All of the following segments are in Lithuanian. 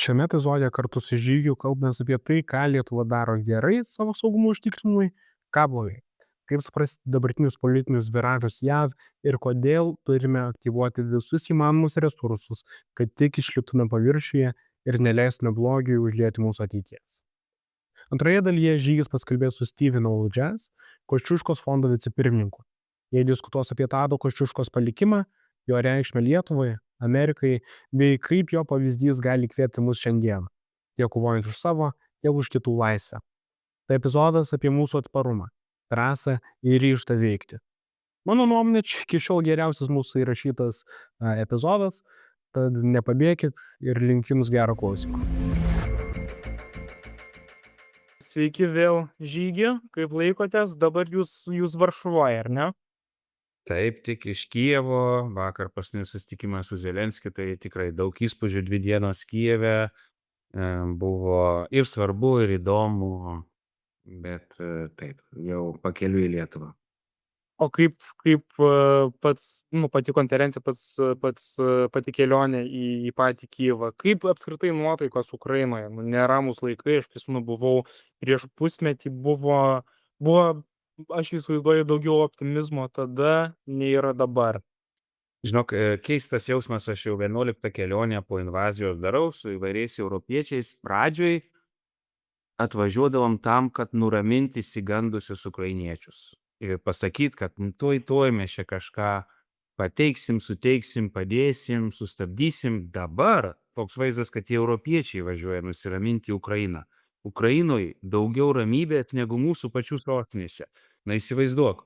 Šiame epizode kartu su Žygiu kalbamės apie tai, ką Lietuva daro gerai savo saugumo užtikrinimui, ką blogai. Kaip suprasti dabartinius politinius viražus JAV ir kodėl turime aktyvuoti visus įmanomus resursus, kad tik išliktume paviršiuje ir neleistume blogiui užlieti mūsų ateities. Antroje dalyje Žygis paskalbės su Stevenu Oludžes, Koščiuškos fondo vicepirmininku. Jie diskutuos apie Tado Koščiuškos palikimą, jo reikšmę Lietuvai, Amerikai, bei kaip jo pavyzdys gali įkvėpti mus šiandien, tiek kovojant už savo, tiek už kitų laisvę. Tai epizodas apie mūsų atsparumą, drąsą ir ryžtą veikti. Mano nuomonė, čia iki šiol geriausias mūsų įrašytas epizodas, tad nepabėkit ir linkiu jums gero klausimo. Sveiki vėl Žygi, kaip laikotės, dabar jūs Varšuvoje, ar ne? Taip, tik iš Kijevo, vakar paskutinis susitikimas su Zelenskiu, tai tikrai daug įspūdžių, 2 dienos Kijeve, buvo ir svarbu, ir įdomu, bet taip, jau pakeliui į Lietuvą. O kaip pati konferencija, pati kelionė į patį Kijevą, kaip apskritai nuotaikos Ukrainoje? Neramus laikai, aš prisimenu, buvau prieš pusmetį, buvo, aš įsivaizduoju, daugiau optimizmo tada, nei yra dabar. Žinok, keistas jausmas, aš jau 11 kelionę po invazijos darau su įvairiais europiečiais. Pradžioj atvažiuodavom tam, kad nuraminti išsigandusius ukrainiečius. Ir pasakyti, kad tuoj mes čia kažką pateiksim, suteiksim, padėsim, sustabdysim. Dabar toks vaizdas, kad tie europiečiai važiuoja nusiraminti Ukrainą. Ukrainoje daugiau ramybės negu mūsų pačių sostinėse. Na įsivaizduok,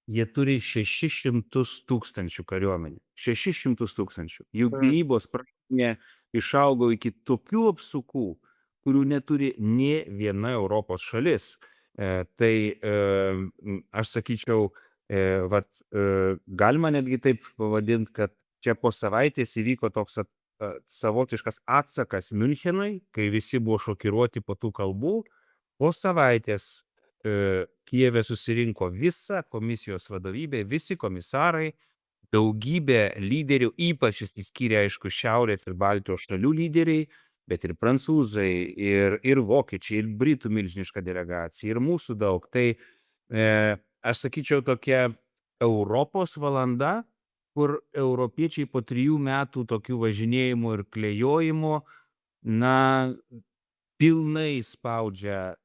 jie turi 600 000 kariuomenį. 600 000. Jų gynybos pramonė išaugo iki tokių apsukų, kurių neturi nė viena Europos šalis. Tai aš sakyčiau, galima netgi taip pavadinti, kad čia po savaitės įvyko toks savotiškas atsakas Münchenui, kai visi buvo šokiruoti po tų kalbų. Po savaitės Kijeve susirinko visa komisijos vadovybė, visi komisarai, daugybė lyderių, ypač išsiskyrė, aišku, Šiaurės ir Baltijos šalių lyderiai, bet ir prancūzai, ir vokiečiai, ir britų milžiniška delegacija, ir mūsų daug. Tai aš sakyčiau tokia Europos valanda, kur europiečiai po 3 metų tokių važinėjimų ir klejojimų, pilnai spaudžia,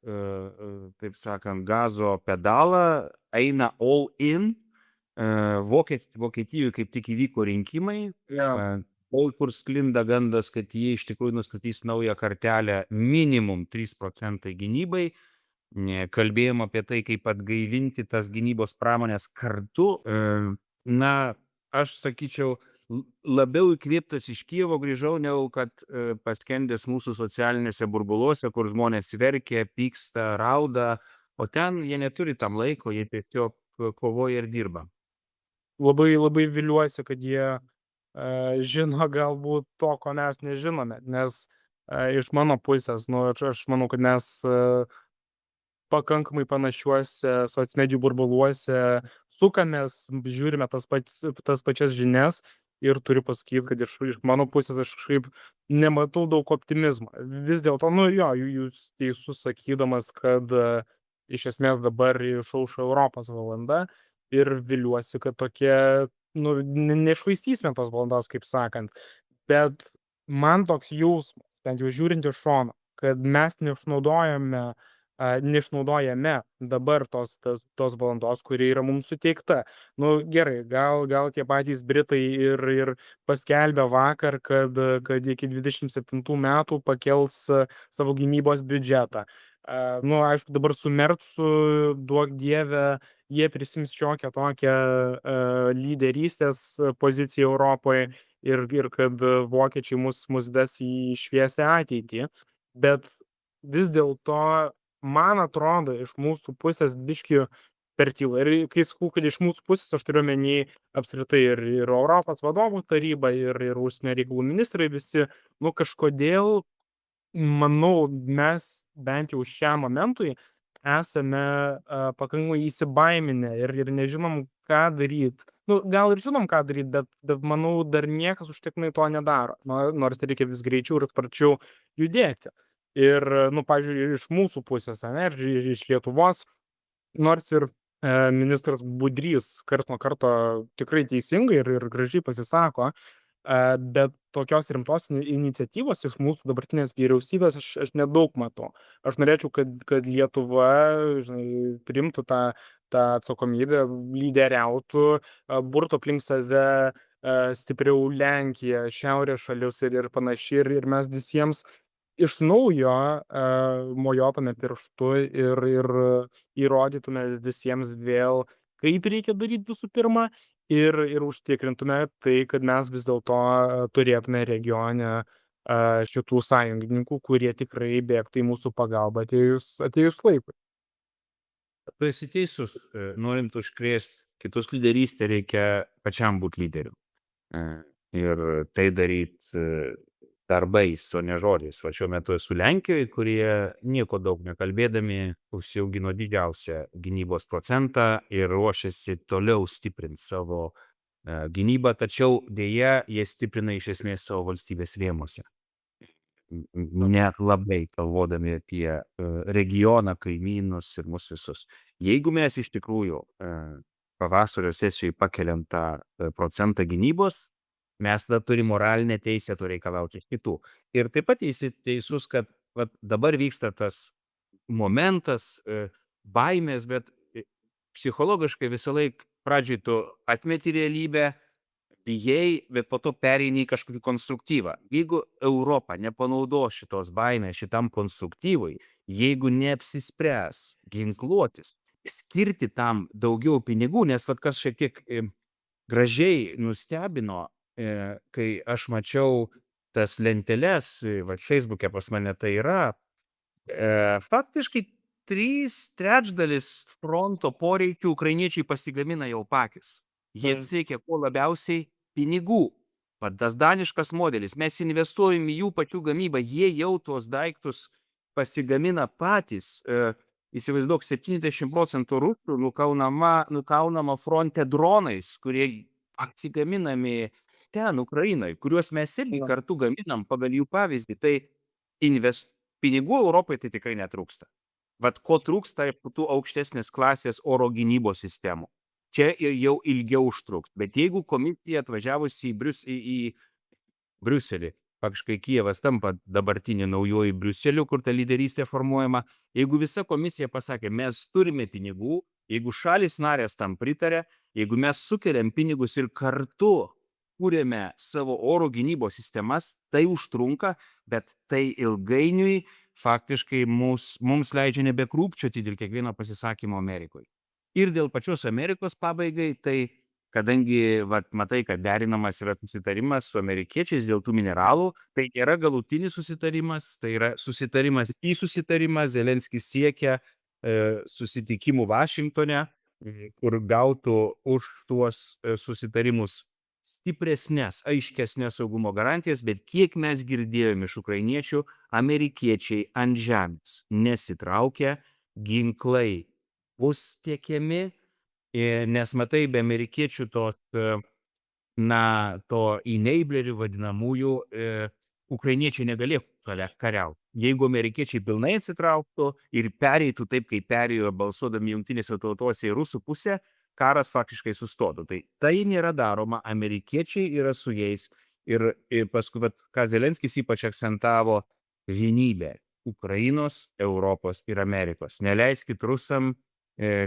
taip sakant, gazo pedalą, eina all in. Vokietijoje kaip tik įvyko rinkimai, kur sklinda gandas, kad jie iš tikrųjų nustatys naują kartelę minimum 3% gynybai. Kalbėjom apie tai, kaip atgaivinti tas gynybos pramonės kartu. Aš sakyčiau, labiau įkvėptas iš Kijevo grįžau, negu kad paskendęs mūsų socialinėse burbuluose, kur žmonės verkia, pyksta, rauda, o ten jie neturi tam laiko, jie tiesiog kovoja ir dirba. Labai viliuosi, kad jie žino galbūt to, ko mes nežinome, nes iš mano pusės, aš manau, kad mes pakankamai panašiuose socmedijų burbuluose sukamės, žiūrime tas pačias žinias ir turiu pasakyti, kad iš mano pusės aš kažkaip nematau daug optimizmo. Vis dėlto, jūs teisus sakydamas, kad iš esmės dabar išauš Europos valanda ir viliuosi, kad tokie, nešvaistysime tos valandos, kaip sakant. Bet man toks jausmas, bent jau žiūrint iš šono, kad mes neišnaudojame dabar tos valandos, kuri yra mums suteikta. Gerai, gal tie patys Britai ir paskelbė vakar, kad iki 27 metų pakels savo gynybos biudžetą. Aišku, dabar su Mercu, duok Dieve, jie prisims šiokią tokią lyderystės poziciją Europoje ir kad vokiečiai mus ves į šviesią ateitį. Bet vis dėlto, man atrodo, iš mūsų pusės biškį per tyla. Ir kai sakau, kad iš mūsų pusės, aš turiu omeny apskritai ir Europos vadovų taryba, ir užsienio reikalų ministrai visi, kažkodėl, manau, mes bent jau šiam momentui esame pakankamai įsibaiminę ir nežinom, ką daryti. Nu, gal ir žinom, ką daryti, bet manau, dar niekas užtektinai to nedaro. Nors reikia vis greičiau ir sparčiau judėti. Ir, nu, pavyzdžiui, iš mūsų pusės, ane, ir iš Lietuvos, nors ir ministras Budrys karts nuo karto tikrai teisingai ir gražiai pasisako, bet tokios rimtos iniciatyvos iš mūsų dabartinės vyriausybės aš nedaug matau. Aš norėčiau, kad Lietuva, žinai, priimtų tą atsakomybę, lyderiautų, burtų aplink save stipriau Lenkiją, šiaurės šalis ir panašiai. Ir mes visiems iš naujo mojuotume pirštu ir įrodytume visiems vėl, kaip reikia daryti visų pirma, ir užtikrintume tai, kad mes vis dėlto turėtume regione šitų sąjungininkų, kurie tikrai bėgtų į mūsų pagalbą atėjus laikui. Tu esi teisus, norint užkrėsti kitus lyderystę, reikia pačiam būti lyderiu. Ir tai daryti darbais, o ne žodžiais. Va šiuo metu esu Lenkijoje, kurie nieko daug nekalbėdami užsiaugino didžiausią gynybos procentą ir ruošiasi toliau stiprinti savo gynybą, tačiau dėja jie stiprina iš esmės savo valstybės rėmuose. Net labai galvodami apie regioną, kaimynus ir mus visus. Jeigu mes iš tikrųjų pavasario sesijoje pakeliam tą procentą gynybos, mes tada turim moralinę teisę to reikalauti iš kitų. Ir taip pat teisus, kad dabar vyksta tas momentas baimės, bet psichologiškai visą laiką pradžioj tu atmeti realybę, bijai, bet po to pereini į kažkokį konstruktyvą. Jeigu Europa nepanaudos šitos baimės šitam konstruktyvui, jeigu neapsispręs ginkluotis, skirti tam daugiau pinigų, nes kas šiek tiek gražiai nustebino, kai aš mačiau tas lenteles, Facebook'e pas mane tai yra, faktiškai 3/3 fronto poreikių ukrainiečiai pasigamina jau patys. Jiems reikia kuo labiausiai pinigų. Tas daniškas modelis, mes investuojam į jų pačių gamybą, jie jau tuos daiktus pasigamina patys. Įsivaizduok, 70% rusų nukaunama fronte dronais, kurie atsigaminami ten, Ukrainai, kuriuos mes irgi kartu gaminam pagal jų pavyzdį. Tai pinigų Europai tai tikrai netrūksta. Ko trūksta tų aukštesnės klasės oro gynybos sistemų. Čia jau ilgiau užtruks. Bet jeigu komisija atvažiavusi į Briuselį, faktiškai Kijevas tampa dabartinį naujoji Briuseliu, kur ta lyderystė formuojama, jeigu visa komisija pasakė, mes turime pinigų, jeigu šalis narės tam pritarė, jeigu mes sukeliam pinigus ir kartu kūrėme savo oro gynybos sistemas, tai užtrunka, bet tai ilgainiui faktiškai mums leidžia nebekrūpčioti dėl kiekvieno pasisakymo Amerikoje. Ir dėl pačios Amerikos pabaigai, tai kadangi matai, kad derinamas yra susitarimas su amerikiečiais dėl tų mineralų, tai yra galutinis susitarimas, tai yra susitarimas į susitarimą. Zelenskis siekia susitikimų Vašingtone, kur gautų už tuos susitarimus stipresnės, aiškesnės saugumo garantijas, bet kiek mes girdėjome iš ukrainiečių, amerikiečiai ant žemės nesitraukia, ginklai bus tiekiami, nes matai, be amerikiečių to enablerių vadinamųjų, ukrainiečiai negalėtų kariauti. Jeigu amerikiečiai pilnai atsitrauktų ir pereitų taip, kaip perėjo balsuodami jungtinėse tautose į rusų pusę, karas faktiškai sustotų. Tai nėra daroma, amerikiečiai yra su jais ir paskui, ką Zelenskis ypač akcentavo, vienybė Ukrainos, Europos ir Amerikos. Neleiskit rusam,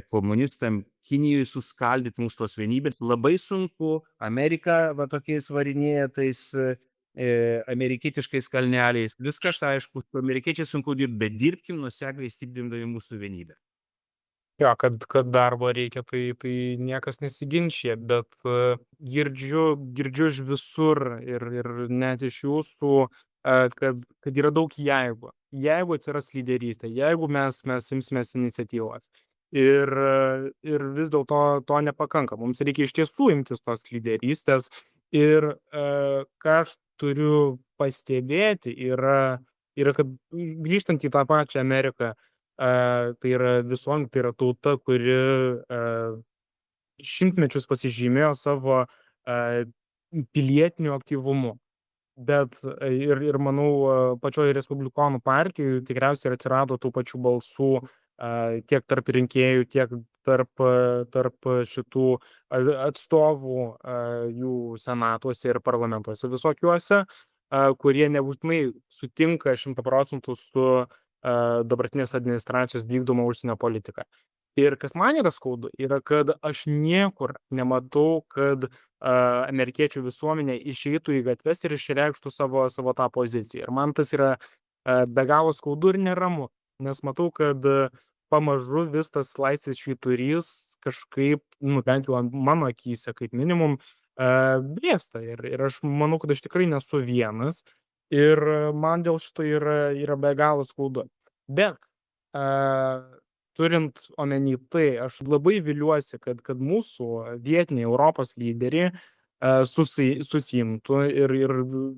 komunistam Kinijoje suskaldyti mūsų tos vienybės. Labai sunku, Amerika tokiais varinėja tais amerikietiškais kalneliais. Viskas aišku, amerikiečiai sunku dirbti, bet dirbkim nuosekliai stiprindami mūsų vienybę. Jo, kad darbo reikia, tai niekas nesiginčia, bet girdžiu iš visur ir net iš jūsų, kad yra daug jeigu. Jeigu atsiras lyderystė, jeigu mes imsimės iniciatyvos. Ir vis dėlto to nepakanka. Mums reikia iš tiesų imtis tos lyderystės. Ir ką aš turiu pastebėti, yra, kad grįžtant į tą pačią Ameriką, tai yra visuomenė, tai yra tauta, kuri šimtmečius pasižymėjo savo pilietiniu aktyvumu. Bet ir manau, pačioj Respublikonų partijoj tikriausiai ir atsirado tų pačių balsų tiek tarp rinkėjų, tiek tarp šitų atstovų jų senatuose ir parlamentuose visokiuose, kurie nebūtinai sutinka 100% su dabartinės administracijos vykdoma užsienio politika. Ir kas man yra skaudu, yra, kad aš niekur nematau, kad amerikiečių visuomenė išeitų į gatves ir išreikštų savo tą poziciją. Ir man tas yra be galo skaudu ir neramu, nes matau, kad pamažu vis tas laisvės švyturys kažkaip, bent jau ant mano akyse, kaip minimum, blėsta. Ir aš manau, kad aš tikrai nesu vienas. Ir man dėl šito yra be galo skaudu. Bet turint omeny tai, aš labai viliuosi, kad mūsų vietiniai Europos lyderiai susiimtų ir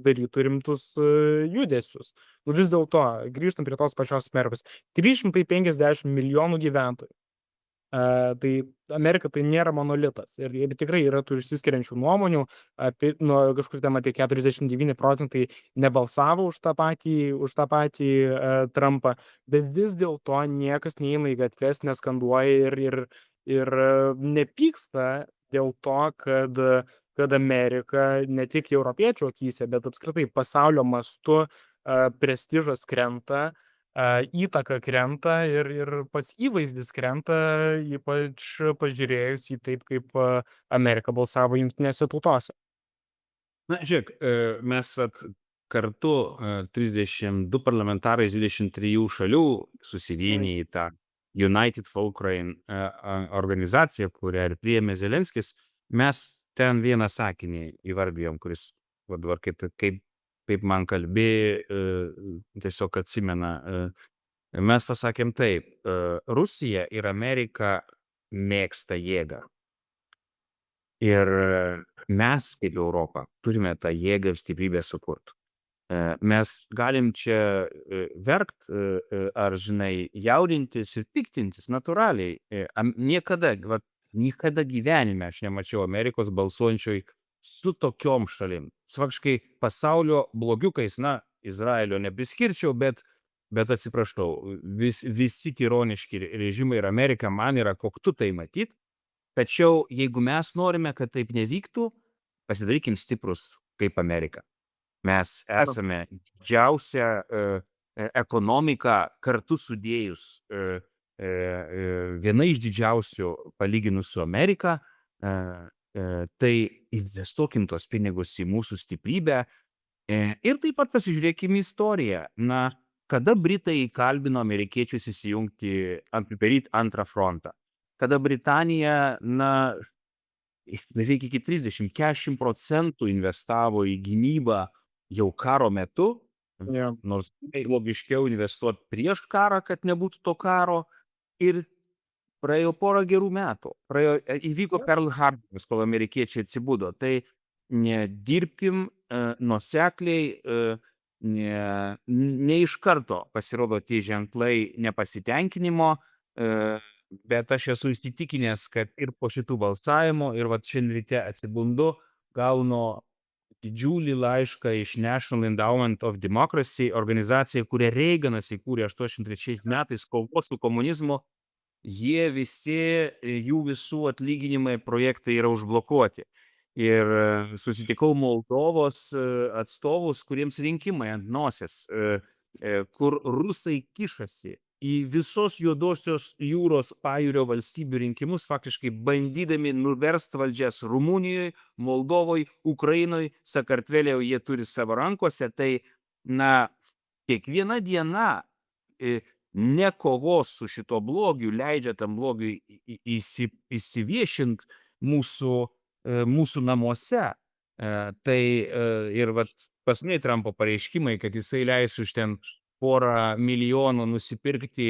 darytų rimtus judesius. Vis dėlto, grįžtant prie tos pačios Amerikos, 350 milijonų gyventojų. Tai Amerika tai nėra monolitas ir tikrai yra tų išsiskiriančių nuomonių, kažkur ten apie 49% nebalsavo už tą patį Trumpą, bet vis dėlto niekas neina į gatves, neskanduoja ir nepyksta dėl to, kad Amerika ne tik europiečių akyse, bet apskritai pasaulio mastu prestižas krenta, įtaka krenta ir pats įvaizdis krenta, ypač pažiūrėjus į taip, kaip Amerika balsavo Jungtinėse tautose. Na, žiūrėk, mes kartu 32 parlamentarai iš 23 šalių susivienė į tą United for Ukraine organizaciją, kurią ir priėmė Zelenskis. Mes ten vieną sakinį įvardijom, kuris dabar kaip man kalbėjo, tiesiog atsimena. Mes pasakėm taip, Rusija ir Amerika mėgsta jėgą. Ir mes, kaip Europa, turime tą jėgą ir stiprybę sukurti. Mes galim čia verkt, ar, jaudintis ir piktintis natūraliai. Niekada gyvenime aš nemačiau Amerikos balsuojančioj su tokiom šalim. Faktiškai pasaulio blogiukais, Izraelio nepriskirčiau, bet atsiprašau, visi tironiški režimai ir Amerika man yra koktu tai matyt. Tačiau jeigu mes norime, kad taip nevyktų, pasidarykim stiprus kaip Amerika. Mes esame didžiausia ekonomika kartu sudėjus, viena iš didžiausių palyginus su Amerika. Tai investuokim tos pinigus į mūsų stiprybę ir taip pat pasižiūrėkim į istoriją. Kada Britai įkalbino amerikiečius įsijungti, daryti antrą frontą? Kada Britanija, beveik iki 30–40% investavo į gynybą jau karo metu, nors logiškiau investuoti prieš karą, kad nebūtų to karo, ir praėjo porą gerų metų. Įvyko Pearl Harboras, kol amerikiečiai atsibudo. Tai dirbkim nuosekliai, ne iš karto pasirodo tie ženklai nepasitenkinimo, bet aš esu įsitikinęs, kad ir po šitų balsavimo, ir šiandien ryte atsibundu, gaunu didžiulį laišką iš National Endowment of Democracy, organizacija, kurią Reiganas įkūrė 83 metais kovos su komunizmu. Jie visi, jų visų atlyginimai projektai yra užblokuoti. Ir susitikau Moldovos atstovus, kuriems rinkimai ant nosies, kur rusai kišasi į visos Juodosios jūros pajūrio valstybių rinkimus, faktiškai bandydami nuversti valdžias Rumunijoje, Moldovoje, Ukrainoje, Sakartvele jie turi savo rankose. Tai, kiekviena diena nekovos su šito blogiu leidžia tam blogiui įsiviešinti mūsų namuose. Tai ir paskutiniai Trumpo pareiškimai, kad jisai leis už ten porą milijonų nusipirkti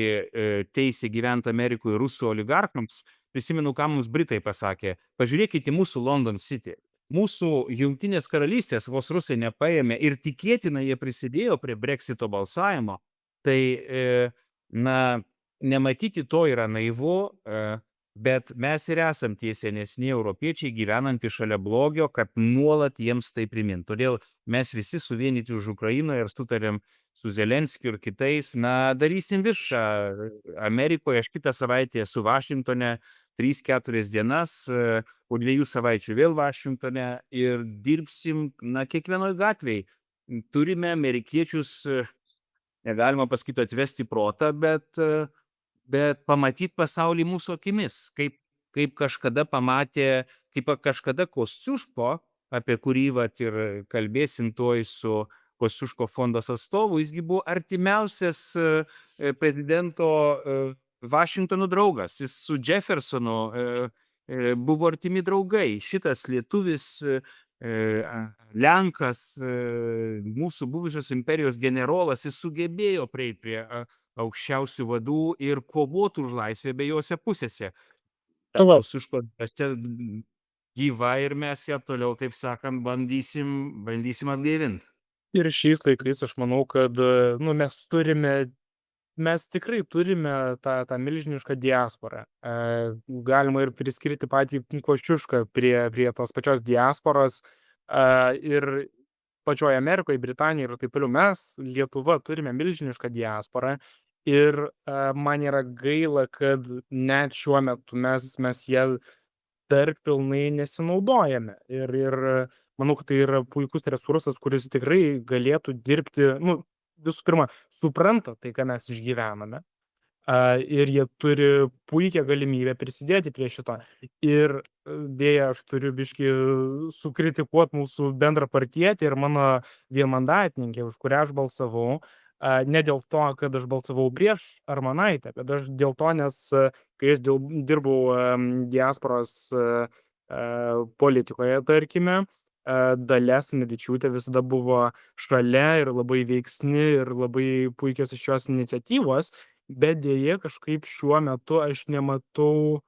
teisę gyventi Amerikoje rusų oligarchams. Prisimenu, ką mums Britai pasakė. Pažiūrėkite mūsų London City. Mūsų Jungtinės karalystės vos rusai nepaėmė ir tikėtina jie prisidėjo prie Brexito balsavimo. Tai nematyti to yra naivu. Bet mes ir esam tie senesni europiečiai gyvenantys šalia blogio, kad nuolat jiems tai primint. Todėl mes visi suvienyti už Ukrainą ir sutarėm su Zelenskiu ir kitais, na, darysim viską. Amerikoje aš kitą savaitę esu Vašingtone 3-4 dienas, po 2 savaičių vėl Vašingtone ir dirbsim, na, kiekvienoj gatvėj. Turime amerikiečius, negalima pasakyti atvesti protą, bet pamatyt pasaulį mūsų akimis, kaip kažkada pamatė, kaip kažkada Kosciuško, apie kurį vat ir kalbėsim tuoj su Kosciuško fondas atstovu, jisgi buvo artimiausias prezidento Vašingtono draugas, jis su Jeffersonu buvo artimi draugai. Šitas lietuvis, Lenkas, mūsų buvusios imperijos generolas, jis sugebėjo prieiti prie aukščiausių vadų ir kovoti už laisvę abiejose pusėse. Kosciuško dvasia gyva ir mes ją toliau, taip sakant, bandysim atgaivint. Ir šiais laikais aš manau, kad nu, mes tikrai turime tą milžinišką diasporą. Galima ir priskirti patį Kosciušką prie tos pačios diasporos. Ir pačioje Amerikoje, Britanijoje ir taip toliau mes, Lietuva, turime milžinišką diasporą. Ir man yra gaila, kad net šiuo metu mes ją dar pilnai nesinaudojame. Ir manau, kad tai yra puikus resursas, kuris tikrai galėtų dirbti, nu, visų pirma, supranta tai, ką mes išgyvename. Ir jie turi puikią galimybę prisidėti prie šito. Ir dėja, aš turiu biškį sukritikuoti mūsų bendrą partietį ir mano vienmandatininkę, už kurią aš balsavau. Ne dėl to, kad aš balsavau prieš Armonaitę, bet aš dėl to, nes kai aš dirbau diasporos politikoje, tarkime, Dalia Asanavičiūtė visada buvo šalia ir labai veiksni ir labai puikios iš šios iniciatyvos, bet dėja kažkaip šiuo metu aš nematau,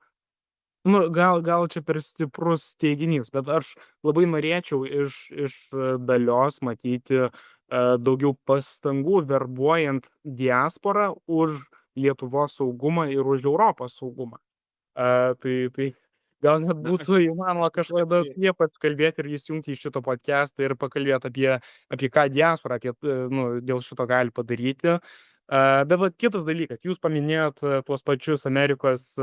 nu, gal čia per stiprus teiginys, bet aš labai norėčiau iš Dalios matyti daugiau pastangų verbuojant diasporą už Lietuvos saugumą ir už Europos saugumą. Tai gal net būtų įmanoma kažkada ypač kalbėti ir įsijungti į šitą podcastą ir pakalbėti apie ką diaspora dėl šito gali padaryti. Bet vat kitas dalykas, jūs paminėjot tuos pačius Amerikos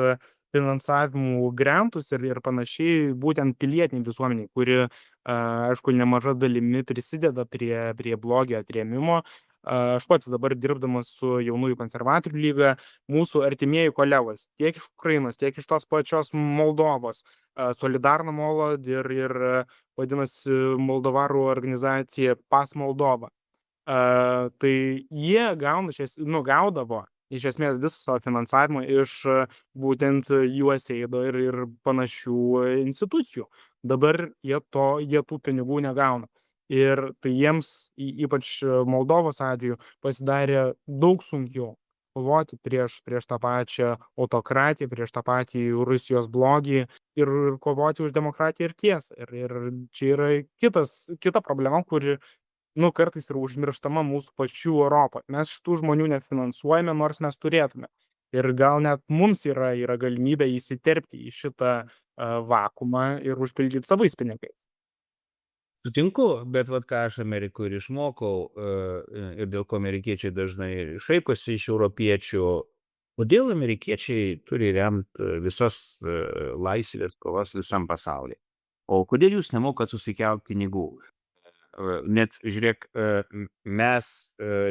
finansavimų grantus ir panašiai, būtent pilietiniai visuomeniai, kuri, aišku, nemaža dalimi prisideda prie blogio atrėmimo. Aš pats dabar dirbdamas su Jaunųjų konservatorių lyga, mūsų artimieji kolegos, tiek iš Ukrainos, tiek iš tos pačios Moldovos, Solidarno Molod ir vadinasi Moldovarų organizacija Pas Moldova. Tai jie gaudavo iš esmės visą savo finansavimą iš būtent USAID ir panašių institucijų. Dabar jie tų pinigų negauna. Ir tai jiems, ypač Moldovos atveju, pasidarė daug sunkiau kovoti prieš tą pačią autokratiją, prieš tą patį Rusijos blogį ir kovoti už demokratiją ir tiesą. Ir čia yra kita problema, kuri kartais yra užmirštama mūsų pačių Europoje. Mes šitų žmonių nefinansuojame, nors mes turėtume. Ir gal net mums yra galimybė įsiterpti į šitą vakumą ir užpildyti savais pinigais. Sutinku, bet vat ką aš Amerikoje ir išmokau ir dėl ko amerikiečiai dažnai šaiposi iš europiečių, kodėl amerikiečiai turi remti visas laisvės kovas visam pasaulyje. O kodėl jūs nemokat susikelt pinigų? Net, žiūrėk, mes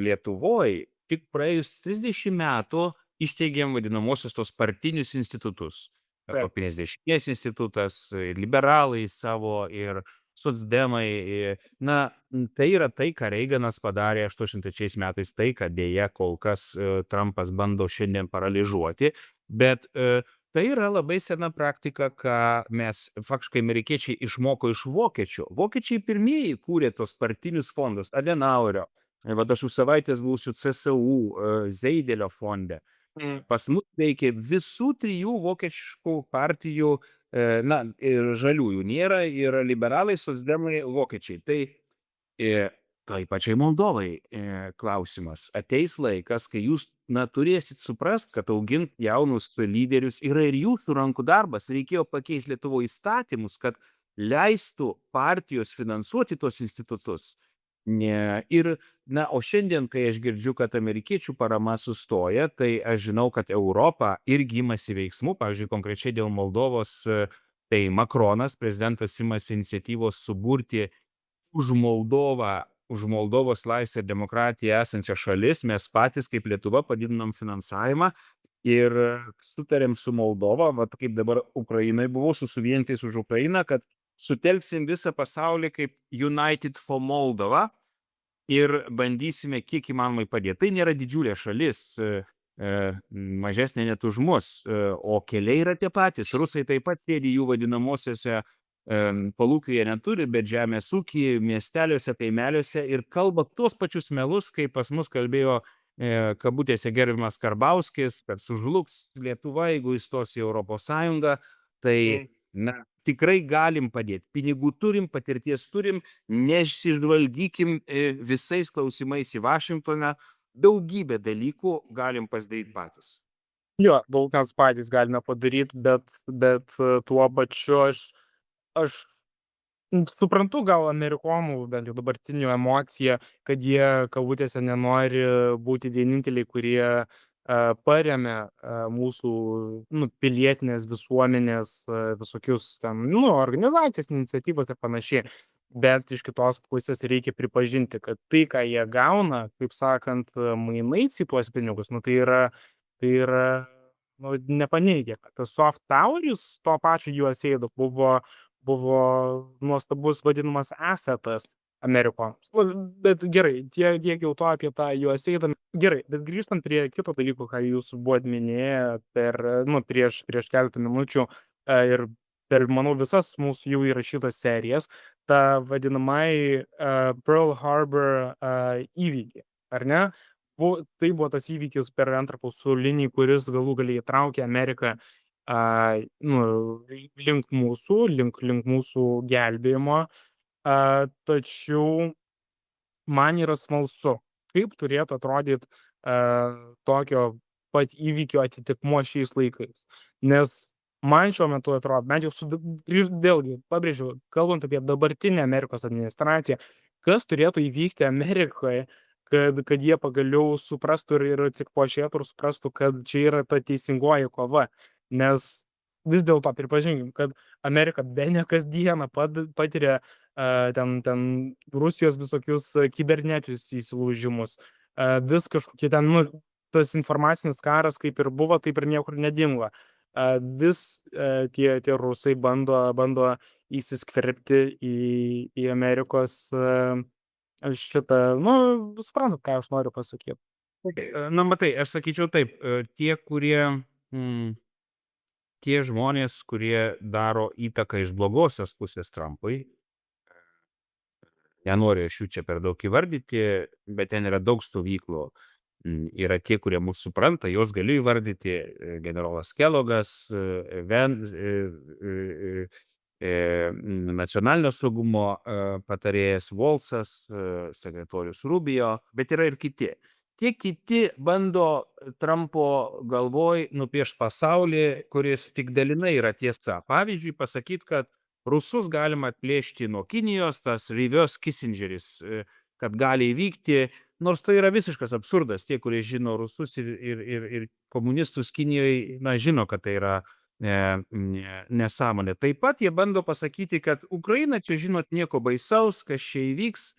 Lietuvoj tik praėjus 30 metų įsteigėm vadinamosius tos partinius institutus. Europinės dešinės institutas, liberalai savo ir socdemai. Na, tai yra tai, ką Reiganas padarė 83 metais, tai, kad dėja kol kas Trumpas bando šiandien paralyžuoti, bet tai yra labai sena praktika, ką mes faktiškai amerikiečiai išmoko iš vokiečių. Vokiečiai pirmieji kūrė tos partinius fondus, Adenauerio. Vat aš už savaitės būsiu CSU, Zeidelio fonde. Pas mus veikia visų 3 vokiečių partijų, ir žaliųjų nėra, yra liberalai, socdemai, vokiečiai. Tai tai pačiai Moldovai klausimas. Ateis laikas, kai jūs turėsit suprast, kad augint jaunus lyderius yra ir jūsų rankų darbas. Reikėjo pakeisti Lietuvoje įstatymus, kad leistų partijos finansuoti tos institutus. Ir, o šiandien, kai aš girdžiu, kad amerikiečių parama sustoja, tai aš žinau, kad Europa irgi imasi veiksmų, pavyzdžiui, konkrečiai dėl Moldovos, tai Makronas, prezidentas, imasi iniciatyvos suburti už Moldovos laisvę ir demokratiją esančią šalis, mes patys kaip Lietuva padidinam finansavimą ir sutarėm su Moldova, kaip dabar Ukrainai buvau, su Suvientais už Ukrainą, kad sutelksim visą pasaulį kaip United for Moldova ir bandysime kiek įmanomai padėti. Tai nėra didžiulė šalis, mažesnė net už mus, o keliai yra tie patys. Rusai taip pat sėdi jų vadinamosiose palūkių jie neturi, bet žemės ūkį, miesteliuose, kaimeliuose ir kalba tuos pačius melus, kaip pas mus kalbėjo kabutėse gerbiamas Karbauskis, kad sužlugs Lietuva, jeigu įstos į Europos Sąjungą, tai tikrai galim padėti. Pinigų turim, patirties turim, nesižvalgykim visais klausimais į Vašingtoną, daugybę dalykų galim pasidaryti patys. Jo, daug mes patys galime padaryti, bet tuo pačiu aš suprantu gal amerikonų, bent jau dabartinių emociją, kad jie kabutėse nenori būti vieninteliai, kurie paremia mūsų pilietinės visuomenės visokius ten, organizacijas, iniciatyvas ir panašiai. Bet iš kitos pusės reikia pripažinti, kad tai, ką jie gauna, kaip sakant, mainais į tuos pinigus, tai yra nepaneigia. Tas soft poweris to pačio USAID buvo nuostabus vadinamas assetas Amerikoms. Bet gerai, tiek jau to apie tą USAID. Gerai, bet grįžtant prie kito dalyko, ką jūs buvot minėję prieš keletą minučių ir per, manau, visas mūsų jau įrašytas serijas, ta vadinamai Pearl Harbor įvykį, ar ne? Tai buvo tas įvykis per antrą pasaulinį, kuris galų galiai įtraukė Ameriką link mūsų gelbėjimo. Tačiau man yra smalsu, kaip turėtų atrodyti tokio pat įvykio atitikmuo šiais laikais. Nes man šiuo metu atrodo, bent jau vėlgi, pabrėžiu, kalbant apie dabartinę Amerikos administraciją, kas turėtų įvykti Amerikoje, kad jie pagaliau suprastų ir atsikvošėtų ir suprastų, kad čia yra ta teisingoji kova. Nes vis dėlto pripažinkim, kad Amerika bene kasdieną patiria ten Rusijos visokius kibernetinius įsilaužimus. Vis kažkokie ten, tas informacinis karas kaip ir buvo, taip ir niekur nedingo. Vis tie rusai bando įsiskverbti į Amerikos šitą, suprantat, ką aš noriu pasakyti. Matai, aš sakyčiau taip, tie žmonės, kurie daro įtaką iš blogosios pusės Trumpui, nenoriu aš jų čia per daug įvardyti, bet ten yra daug stovyklų. Yra tie, kurie mūsų supranta, juos galiu įvardyti, generolas Kellogas, nacionalinio saugumo patarėjas Volsas, sekretorius Rubio, bet yra ir kiti. Tie kiti bando Trumpo galvoj nupiešti pasaulį, kuris tik dalinai yra tiesa. Pavyzdžiui, pasakyti, kad rusus galima atplėšti nuo Kinijos, tas reverse Kissingeris, kad gali įvykti, nors tai yra visiškas absurdas. Tie, kurie žino rusus ir komunistus Kinijoje, žino, kad tai yra nesąmonė. Taip pat jie bando pasakyti, kad Ukraina čia žinot nieko baisaus, kas čia įvyks,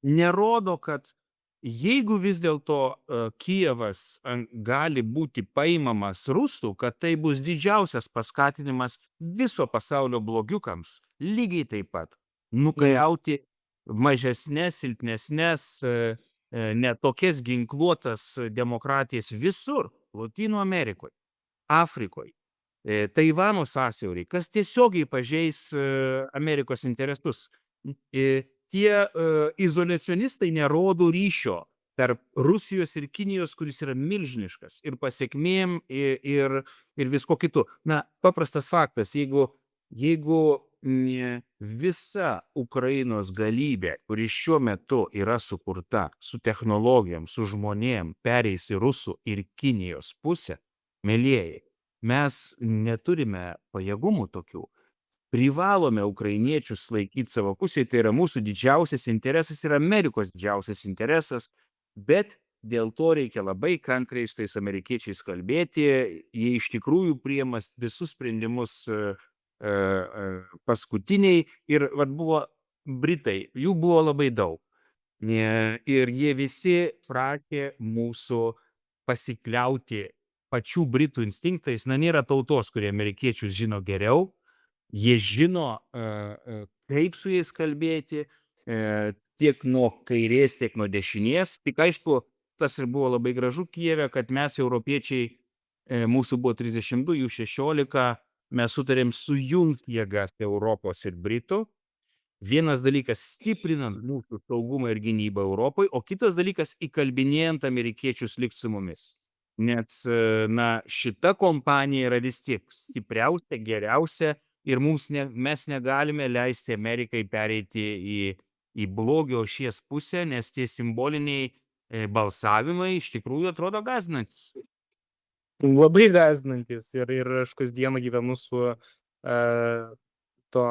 nerodo, kad jeigu vis dėlto Kijevas gali būti paimamas rusų, kad tai bus didžiausias paskatinimas viso pasaulio blogiukams, lygiai taip pat nukariauti mažesnės, silpnesnės, netokias ginkluotas demokratijas visur, Lotynų Amerikoje, Afrikoje, Taivano sąsiauriai, kas tiesiogiai pažeis Amerikos interesus. Tie izoliacionistai nerodo ryšio tarp Rusijos ir Kinijos, kuris yra milžiniškas ir pasiekmėm ir visko kitų. Paprastas faktas, jeigu visa Ukrainos galybė, kuri šiuo metu yra sukurta su technologijom, su žmonėm, pereis į Rusų ir Kinijos pusę, mielieji, mes neturime pajėgumų tokių. Privalome ukrainiečius laikyti savo pusėje, tai yra mūsų didžiausias interesas ir Amerikos didžiausias interesas, bet dėl to reikia labai kantriai su tais amerikiečiais kalbėti, jie iš tikrųjų priima visus sprendimus paskutiniai ir vat buvo Britai, jų buvo labai daug. Ir jie visi prašė mūsų pasikliauti pačių Britų instinktais, nėra tautos, kurie amerikiečius žino geriau, jie žino, kaip su jais kalbėti, tiek nuo kairės, tiek nuo dešinės. Tik aišku, tas ir buvo labai gražu Kijeve, kad mes, europiečiai, mūsų buvo 32, jų 16, mes sutarėm sujungti jėgas Europos ir Britų. Vienas dalykas stiprinant mūsų saugumą ir gynybą Europai, o kitas dalykas įkalbinėjant amerikiečius likti su mumis. Nes, šita kompanija yra vis tiek stipriausia, geriausia ir mes negalime leisti Amerikai pereiti į blogio ašies pusę, nes tie simboliniai balsavimai iš tikrųjų atrodo gąsdinantis. Labai gąsdinantis ir aš kasdieną gyvenu su to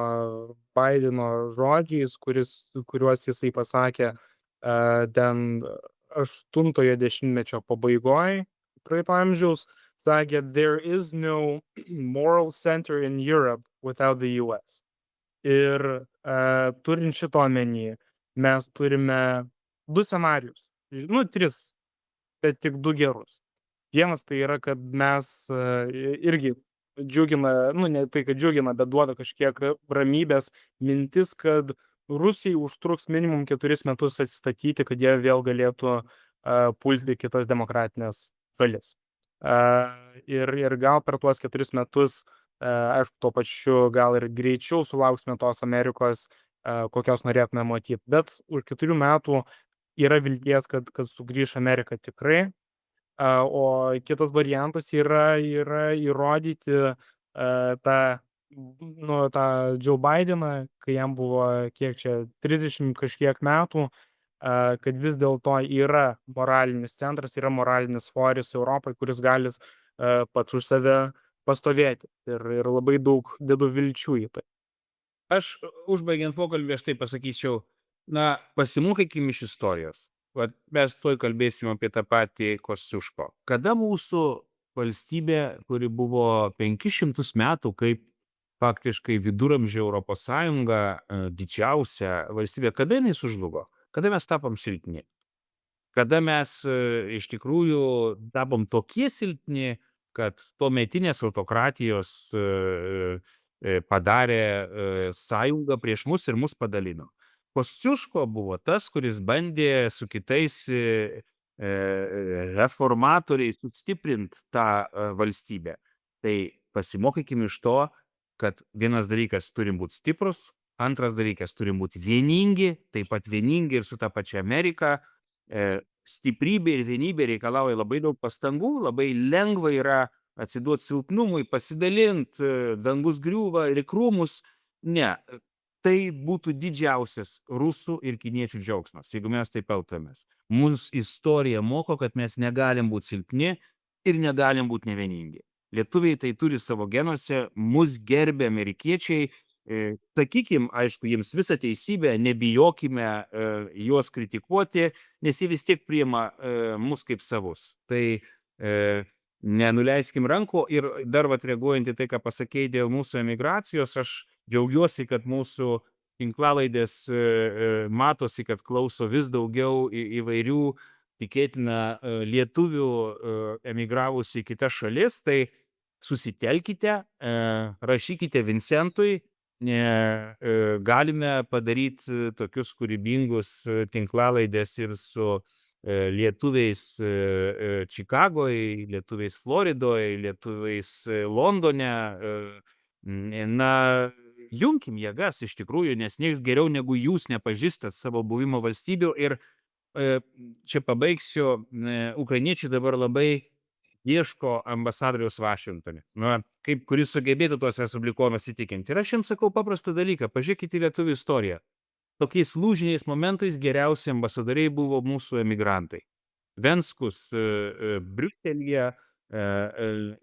Baideno žodžiais, kuriuos jisai pasakė ten 8-ojo dešimtmečio pabaigoje praeito amžiaus, sakė, there is no moral center in Europe without the US. Ir turint šito omeny, mes turime 2 scenarijus, 3, bet tik 2 gerus. Vienas tai yra, kad mes irgi džiugina, ne tai, kad džiugina, bet duoda kažkiek ramybės mintis, kad Rusijai užtruks minimum 4 metus atsistatyti, kad jie vėl galėtų pulti kitas demokratinės šalis. Ir gal per tuos 4 metus, aišku, tuo pačiu gal ir greičiau sulauksime tos Amerikos, kokios norėtume matyti. Bet už 4 metų yra vilties, kad sugrįš Amerika tikrai. O kitas variantas yra įrodyti tą Joe Bideną, kai jam buvo 30 kažkiek metų, kad vis dėlto yra moralinis centras, yra moralinis svoris Europai, kuris gali pats už save pastovėti. Ir labai daug dedu vilčių į tai. Aš užbaigiant pokalbį, aš tai pasakyčiau, pasimokykim iš istorijos. Mes tuoj kalbėsim apie tą patį Kosciuško. Kada mūsų valstybė, kuri buvo 500 metų, kaip faktiškai viduramžių Europos Sąjunga, didžiausia valstybė, kada jinai sužlugo? Kada mes tapom silpni? Kada mes iš tikrųjų tapom tokie silpni, kad tuometinės autokratijos padarė sąjungą prieš mus ir mus padalino. Kosciuško buvo tas, kuris bandė su kitais reformatoriais sustiprinti tą valstybę. Tai pasimokykime iš to, kad vienas dalykas turim būti stiprus, antras dalykas turim būti vieningi, taip pat vieningi ir su ta pačia Amerika. Stiprybė ir vienybė reikalauja labai daug pastangų, labai lengva yra atsiduoti silpnumui, pasidalinti, dangus griūva ir į krūmus. Ne. Tai būtų didžiausias rusų ir kiniečių džiaugsmas, jeigu mes taip elgtumės. Mūsų istorija moko, kad mes negalim būti silpni ir negalim būti nevieningi. Lietuviai tai turi savo genuose, mus gerbė amerikiečiai, sakykim, aišku, jiems visą teisybę, nebijokime juos kritikuoti, nes jie vis tiek priima mus kaip savus. Tai nenuleiskim rankų ir dar reaguojant į tai, ką pasakėjai dėl mūsų emigracijos, aš džiaugiuosi, kad mūsų tinklalaidės matosi, kad klauso vis daugiau įvairių, tikėtina, lietuvių emigravusių į kitas šalis, tai susitelkite, rašykite Vincentui, galime padaryti tokius kūrybingus tinklalaidės ir su lietuviais Čikagoje, lietuviais Floridoje, lietuviais Londone. Junkim jėgas iš tikrųjų, nes nieks geriau negu jūs nepažįstat savo buvimo valstybių. Ir čia pabaigsiu, ukrainiečiai dabar labai ieško ambasadoriaus Vašingtone. Na, kaip kuris sugebėtų tuos respublikonus įtikinti. Ir aš jums sakau paprastą dalyką, pažiūrėkite į lietuvių istoriją. Tokiais lūžiniais momentais geriausi ambasadoriai buvo mūsų emigrantai. Venskus Briuselyje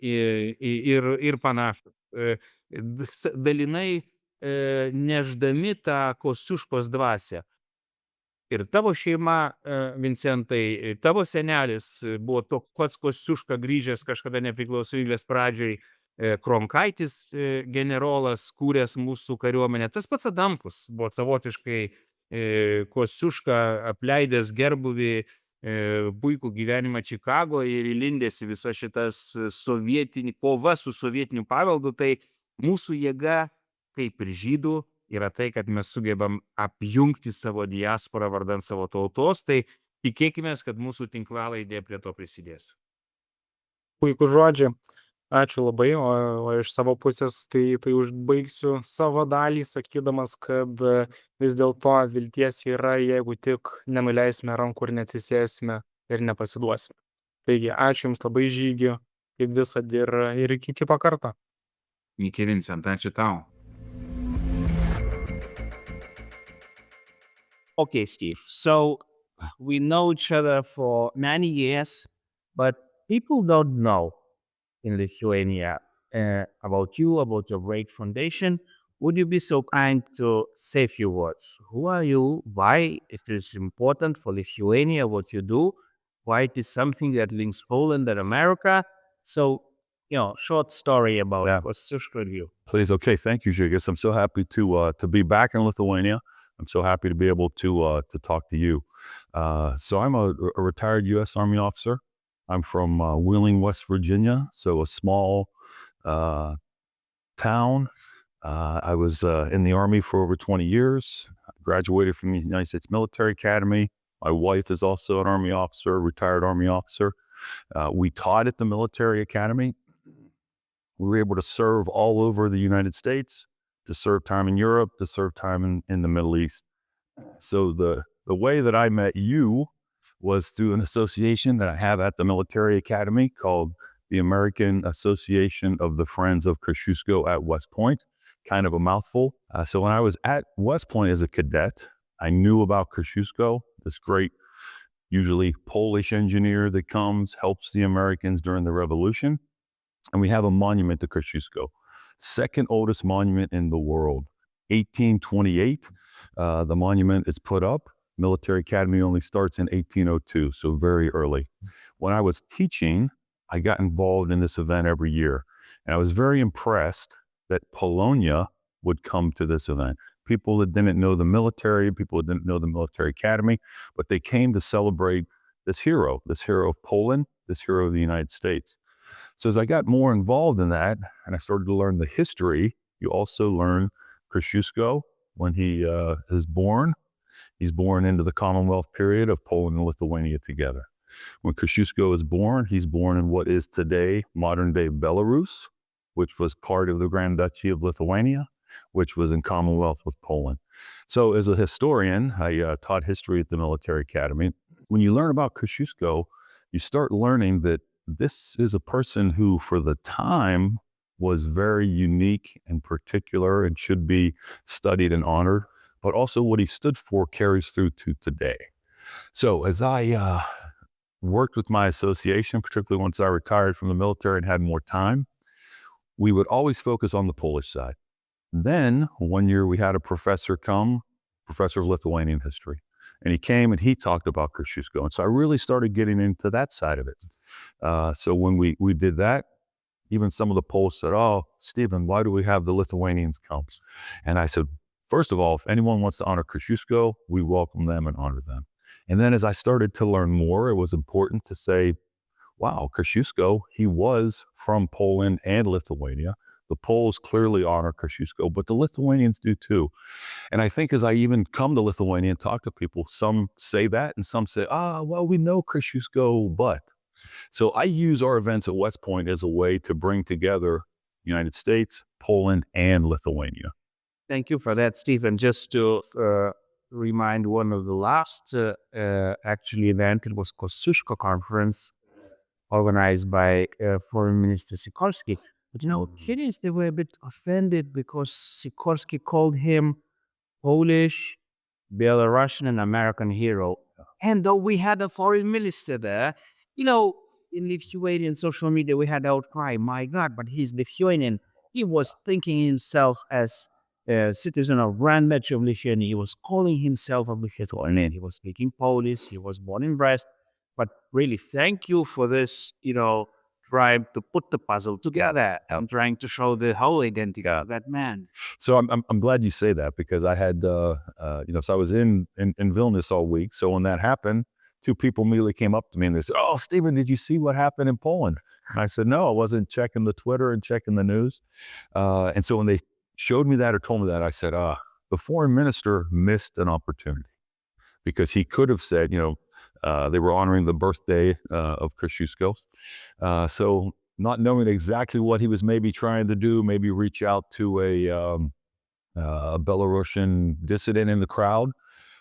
ir panašus. Dalinai neždami tą Kosciuškos dvasią. Ir tavo šeima, Vincentai, tavo senelis buvo toks pats Kosciuška grįžęs kažkada nepriklausomybės pradžioj, Kronkaitis generolas, kūręs mūsų kariuomenę. Tas pats Adamkus buvo savotiškai Kosciuška apleidęs gerbuvį, puikų gyvenimą Čikagoje ir įlindęs į visas šitas kova su sovietiniu paveldu. Tai mūsų jėga, kaip ir žydų, yra tai, kad mes sugebam apjungti savo diasporą vardan savo tautos. Tai tikėkime, kad mūsų tinklalaidė prie to prisidės. Puikų žodžiai. Ačiū labai, o iš savo pusės tai užbaigsiu savo dalį, sakydamas, kad vis dėlto vilties yra, jeigu tik nenuleisime rankų ir neatsisėsime ir nepasiduosime. Taigi, ačiū Jums labai, Žygi, kaip visad ir iki kito karto. Iki, Vincent, ačiū tau. Okay, Steve. So we know each other for many years, but people don't know in Lithuania about you, about your great foundation. Would you be so kind to say a few words? Who are you? Why it is important for Lithuania what you do? Why it is something that links Poland and America? So, short story about Kosciuszko and you. Please. Okay. Thank you, Žygis. I'm so happy to be back in Lithuania. I'm so happy to be able to talk to you. So I'm a retired U.S. Army officer. I'm from Wheeling, West Virginia, so a small town. I was in the Army for over 20 years. I graduated from the United States Military Academy. My wife is also an Army officer, retired Army officer. We taught at the Military Academy. We were able to serve all over the United States, to serve time in Europe, to serve time in the Middle East. So the way that I met you was through an association that I have at the Military Academy called the American Association of the Friends of Kosciuszko at West Point. Kind of a mouthful. So when I was at West Point as a cadet, I knew about Kosciuszko, this great, usually Polish engineer that comes, helps the Americans during the revolution. And we have a monument to Kosciuszko, second oldest monument in the world, 1828. The monument is put up. Military Academy only starts in 1802, so very early. When I was teaching, I got involved in this event every year. And I was very impressed that Polonia would come to this event. People that didn't know the military, people that didn't know the Military Academy, but they came to celebrate this hero of Poland, this hero of the United States. So as I got more involved in that, and I started to learn the history, you also learn Kosciuszko, when he is born. He's born into the Commonwealth period of Poland and Lithuania together. When Kosciuszko is born, he's born in what is today modern-day Belarus, which was part of the Grand Duchy of Lithuania, which was in Commonwealth with Poland. So as a historian, I taught history at the Military Academy. When you learn about Kosciuszko, you start learning that this is a person who, for the time, was very unique and particular and should be studied and honored, but also what he stood for carries through to today. So as I worked with my association, particularly once I retired from the military and had more time, we would always focus on the Polish side. Then one year we had a professor come, professor of Lithuanian history, and he came and he talked about Kosciuszko. And so I really started getting into that side of it. So when we did that, even some of the Poles said, "Oh, Stephen, why do we have the Lithuanians come?" And I said, first of all, if anyone wants to honor Kosciuszko, we welcome them and honor them. And then as I started to learn more, it was important to say, wow, Kosciuszko, he was from Poland and Lithuania. The Poles clearly honor Kosciuszko, but the Lithuanians do too. And I think as I even come to Lithuania and talk to people, some say that and some say, well, we know Kosciuszko, but. So I use our events at West Point as a way to bring together United States, Poland, and Lithuania. Thank you for that, Stephen. Just to remind, one of the last actually event, it was Kosciuszko conference organized by Foreign Minister Sikorsky. But Kenyans, they were a bit offended because Sikorsky called him Polish, Belarusian, and American hero. And though we had a foreign minister there, in Lithuanian social media, we had outcry, my God, but he's Lithuanian. He was thinking himself as a citizen of Grand Metro of Lithuania. He was calling himself a Lithuanian. He was speaking Polish. He was born in Brest. But really, thank you for this, trying to put the puzzle together and trying to show the whole identity of that man. So I'm glad you say that, because I had so I was in Vilnius all week. So when that happened, two people immediately came up to me and they said, "Oh, Stephen, did you see what happened in Poland?" And I said, "No, I wasn't checking the Twitter and checking the news." And so when they showed me that or told me that, I said, the foreign minister missed an opportunity, because he could have said, they were honoring the birthday of Kosciuszko. So not knowing exactly what he was maybe trying to do, maybe reach out to a Belarusian dissident in the crowd.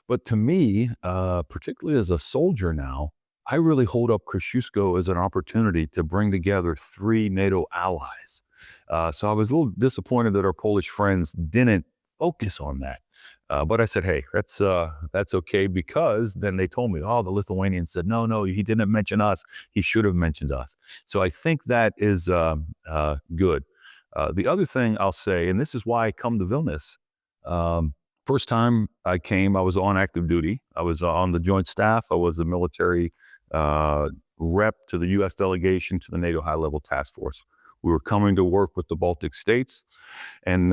But to me, particularly as a soldier now, I really hold up Kosciuszko as an opportunity to bring together 3 NATO allies. So I was a little disappointed that our Polish friends didn't focus on that. But I said, hey, that's okay, because then they told me, the Lithuanians said, no, he didn't mention us. He should have mentioned us. So I think that is good. The other thing I'll say, and this is why I come to Vilnius. First time I came, I was on active duty. I was on the Joint Staff. I was the military rep to the U.S. delegation to the NATO High-Level Task Force. We were coming to work with the Baltic states, and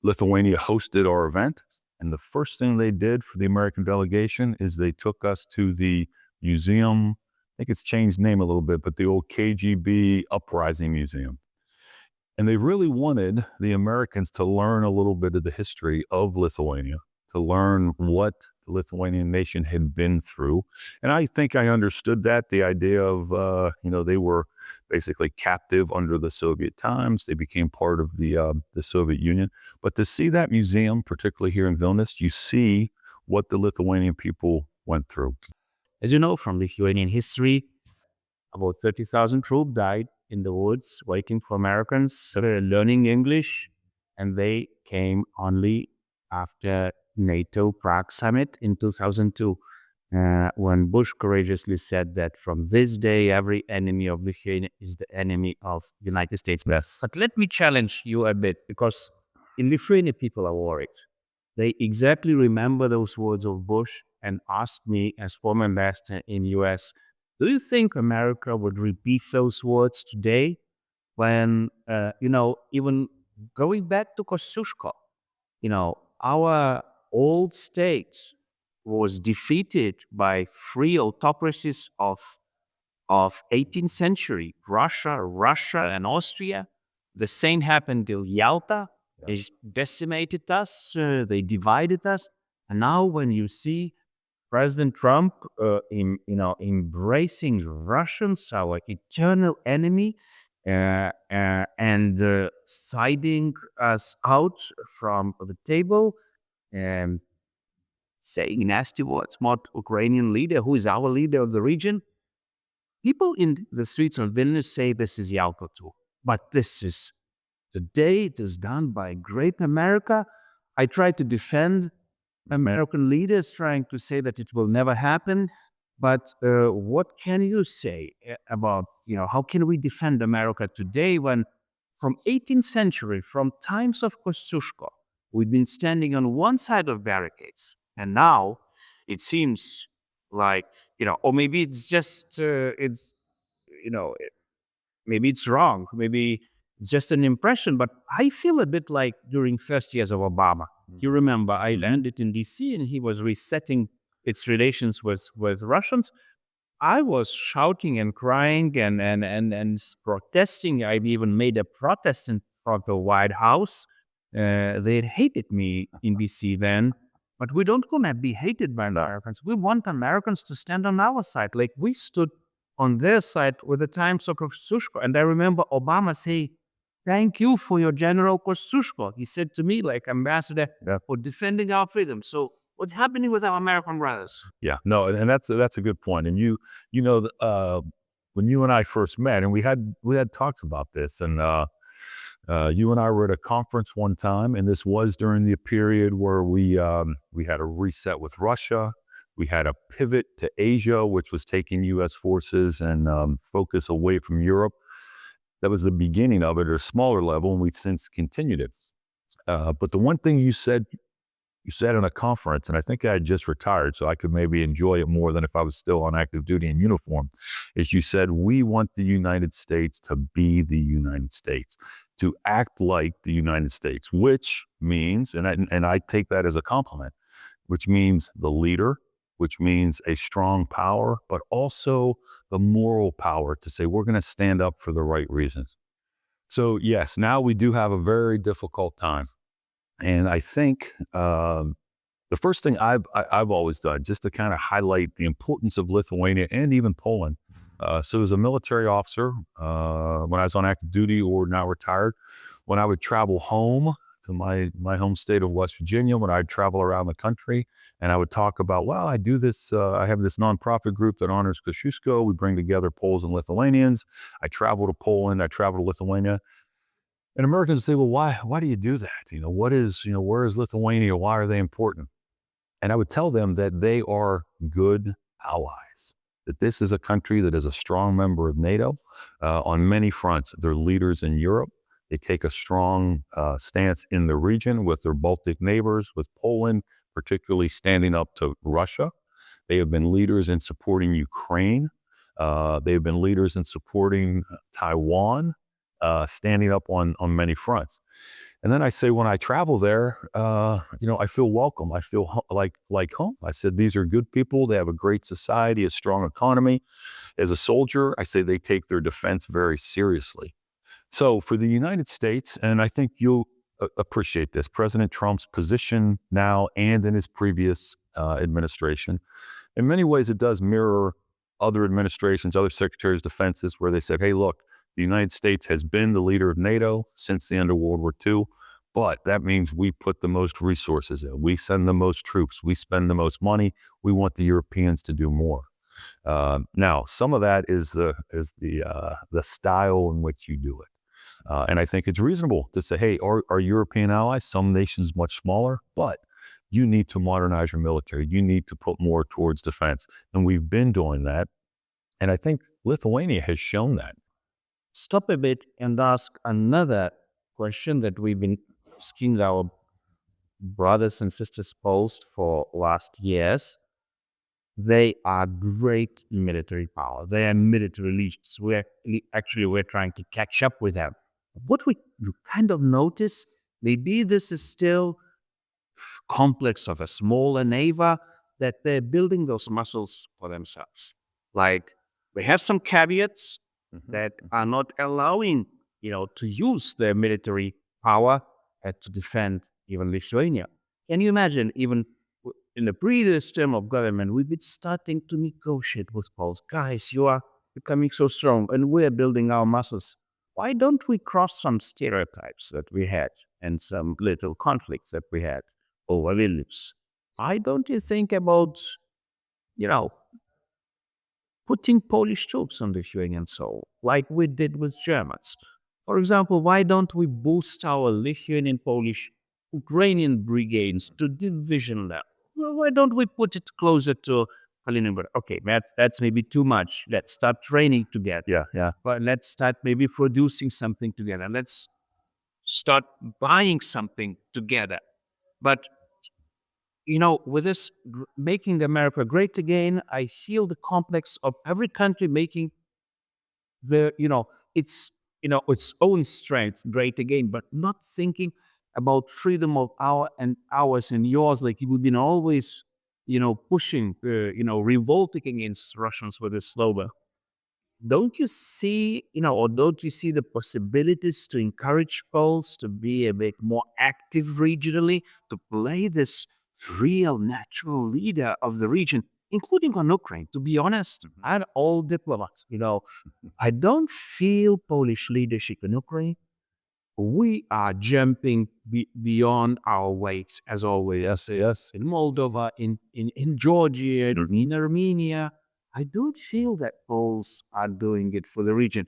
Lithuania hosted our event. And the first thing they did for the American delegation is they took us to the museum. I think it's changed name a little bit, but the old KGB Uprising Museum. And they really wanted the Americans to learn a little bit of the history of Lithuania, to learn what the Lithuanian nation had been through. And I think I understood that, the idea of, they were basically captive under the Soviet times. They became part of the Soviet Union. But to see that museum, particularly here in Vilnius, you see what the Lithuanian people went through. As you know from Lithuanian history, about 30,000 troops died in the woods waiting for Americans, learning English, and they came only after NATO Prague summit in 2002, when Bush courageously said that from this day, every enemy of Lithuania is the enemy of the United States. Yes. But let me challenge you a bit, because in Lithuania, people are worried. They exactly remember those words of Bush and ask me, as former ambassador in US, do you think America would repeat those words today when, even going back to Kosciuszko, our old state was defeated by 3 autocracies of 18th century, Russia and Austria. The same happened till Yalta. They decimated us, they divided us. And now when you see President Trump, embracing Russians, our eternal enemy, and siding us out from the table, and saying nasty words about Ukrainian leader, who is our leader of the region. People in the streets of Vilnius say this is Yalta too, but this is the day it is done by great America. I try to defend American leaders, trying to say that it will never happen. But what can you say about, how can we defend America today when from 18th century, from times of Kosciuszko, we've been standing on one side of barricades, and now it seems like, or maybe it's just, maybe it's wrong, maybe it's just an impression, but I feel a bit like during first years of Obama. You remember, I landed in DC and he was resetting its relations with Russians. I was shouting and crying and protesting. I even made a protest in front of the White House. They hated me in DC then, but we don't want to be hated by Americans. We want Americans to stand on our side, like we stood on their side with the times of Kosciuszko. And I remember Obama say, "Thank you for your General Kosciuszko." He said to me, like ambassador, for defending our freedom. So what's happening with our American brothers? Yeah, no, and that's a good point. And when you and I first met, and we had talks about this, and you and I were at a conference one time, and this was during the period where we had a reset with Russia. We had a pivot to Asia, which was taking U.S. forces and focus away from Europe. That was the beginning of it at a smaller level, and we've since continued it. But the one thing you said in a conference, and I think I had just retired, so I could maybe enjoy it more than if I was still on active duty in uniform, is you said, we want the United States to be the United States, to act like the United States, which means, and I take that as a compliment, which means the leader, which means a strong power, but also the moral power to say, we're going to stand up for the right reasons. So yes, now we do have a very difficult time. And I think the first thing I've always done, just to kind of highlight the importance of Lithuania and even Poland. So as a military officer, when I was on active duty or now retired, when I would travel home to my home state of West Virginia, when I'd travel around the country, and I would talk about, well, I do this, I have this nonprofit group that honors Kosciuszko. We bring together Poles and Lithuanians. I travel to Poland, I travel to Lithuania. And Americans say, well, why do you do that? Where is Lithuania? Why are they important? And I would tell them that they are good allies, that this is a country that is a strong member of NATO on many fronts. They're leaders in Europe. They take a strong stance in the region with their Baltic neighbors, with Poland, particularly standing up to Russia. They have been leaders in supporting Ukraine. They have been leaders in supporting Taiwan. Standing up on many fronts. And then I say, when I travel there, I feel welcome. I feel like home. I said, these are good people. They have a great society, a strong economy. As a soldier, I say they take their defense very seriously. So for the United States, and I think you'll appreciate this, President Trump's position now and in his previous administration, in many ways, it does mirror other administrations, other secretaries of defenses, where they said, hey, look, the United States has been the leader of NATO since the end of World War II, but that means we put the most resources in. We send the most troops. We spend the most money. We want the Europeans to do more. Now, some of that is the style in which you do it. And I think it's reasonable to say, hey, our European allies, some nations much smaller, but you need to modernize your military. You need to put more towards defense. And we've been doing that. And I think Lithuania has shown that. Stop a bit and ask another question that we've been asking our brothers and sisters Poles for last years. They are great military power. They are military legions. We're trying to catch up with them. What we kind of notice, maybe this is still complex of a smaller neighbor, that they're building those muscles for themselves. Like, we have some caveats that are not allowing, to use their military power to defend even Lithuania. Can you imagine, even in the previous term of government, we've been starting to negotiate with Poles. Guys, you are becoming so strong, and we're building our muscles. Why don't we cross some stereotypes that we had and some little conflicts that we had over Vilnius? Why don't you think about, putting Polish troops on the Lithuanian soil, like we did with Germans? For example, why don't we boost our Lithuanian, Polish, Ukrainian brigades to division level? Well, why don't we put it closer to Kaliningrad? Okay, that's maybe too much. Let's start training together. Yeah. But let's start maybe producing something together. Let's start buying something together. But with this making America great again, I feel the complex of every country making its own strength great again, but not thinking about freedom of ours and yours, like we've been always, pushing, revolting against Russians with this slogan. Don't you see, or don't you see the possibilities to encourage Poles to be a bit more active regionally, to play this real natural leader of the region, including on Ukraine? To be honest, and all diplomats, I don't feel Polish leadership in Ukraine. We are jumping beyond our weight, as always. Yes. In Moldova, in Georgia, in Armenia. I don't feel that Poles are doing it for the region.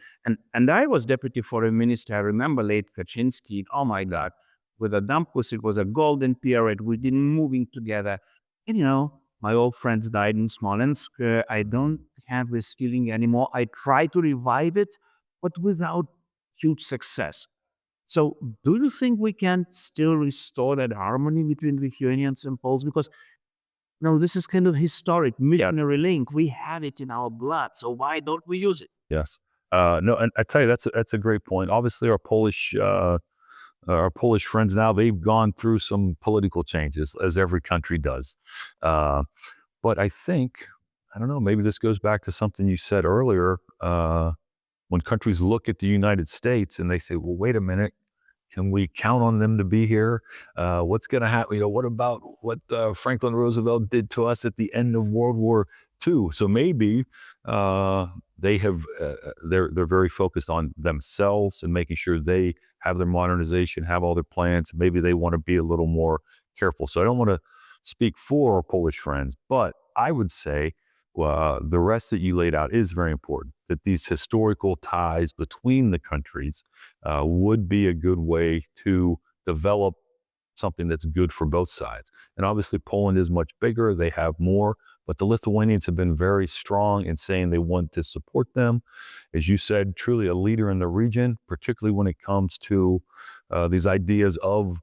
And I was deputy foreign minister. I remember late Kaczynski. Oh my God, with Adamkus, it was a golden period. We've been moving together. And my old friends died in Smolensk. I don't have this feeling anymore. I try to revive it, but without huge success. So, do you think we can still restore that harmony between Lithuanians and Poles? Because this is kind of historic, millenary link. We have it in our blood, so why don't we use it? Yes. No, and I tell you, that's a great point. Obviously, our Polish friends now, they've gone through some political changes, as every country does. But I think, I don't know, maybe this goes back to something you said earlier. When countries look at the United States and they say, well, wait a minute, can we count on them to be here? What's going to happen? What about what Franklin Roosevelt did to us at the end of World War II? So maybe they have, they're very focused on themselves and making sure they have their modernization, have all their plans. Maybe they want to be a little more careful. So I don't want to speak for our Polish friends, but I would say the rest that you laid out is very important, that these historical ties between the countries would be a good way to develop something that's good for both sides. And obviously Poland is much bigger, they have more, but the Lithuanians have been very strong in saying they want to support them. As you said, truly a leader in the region, particularly when it comes to these ideas of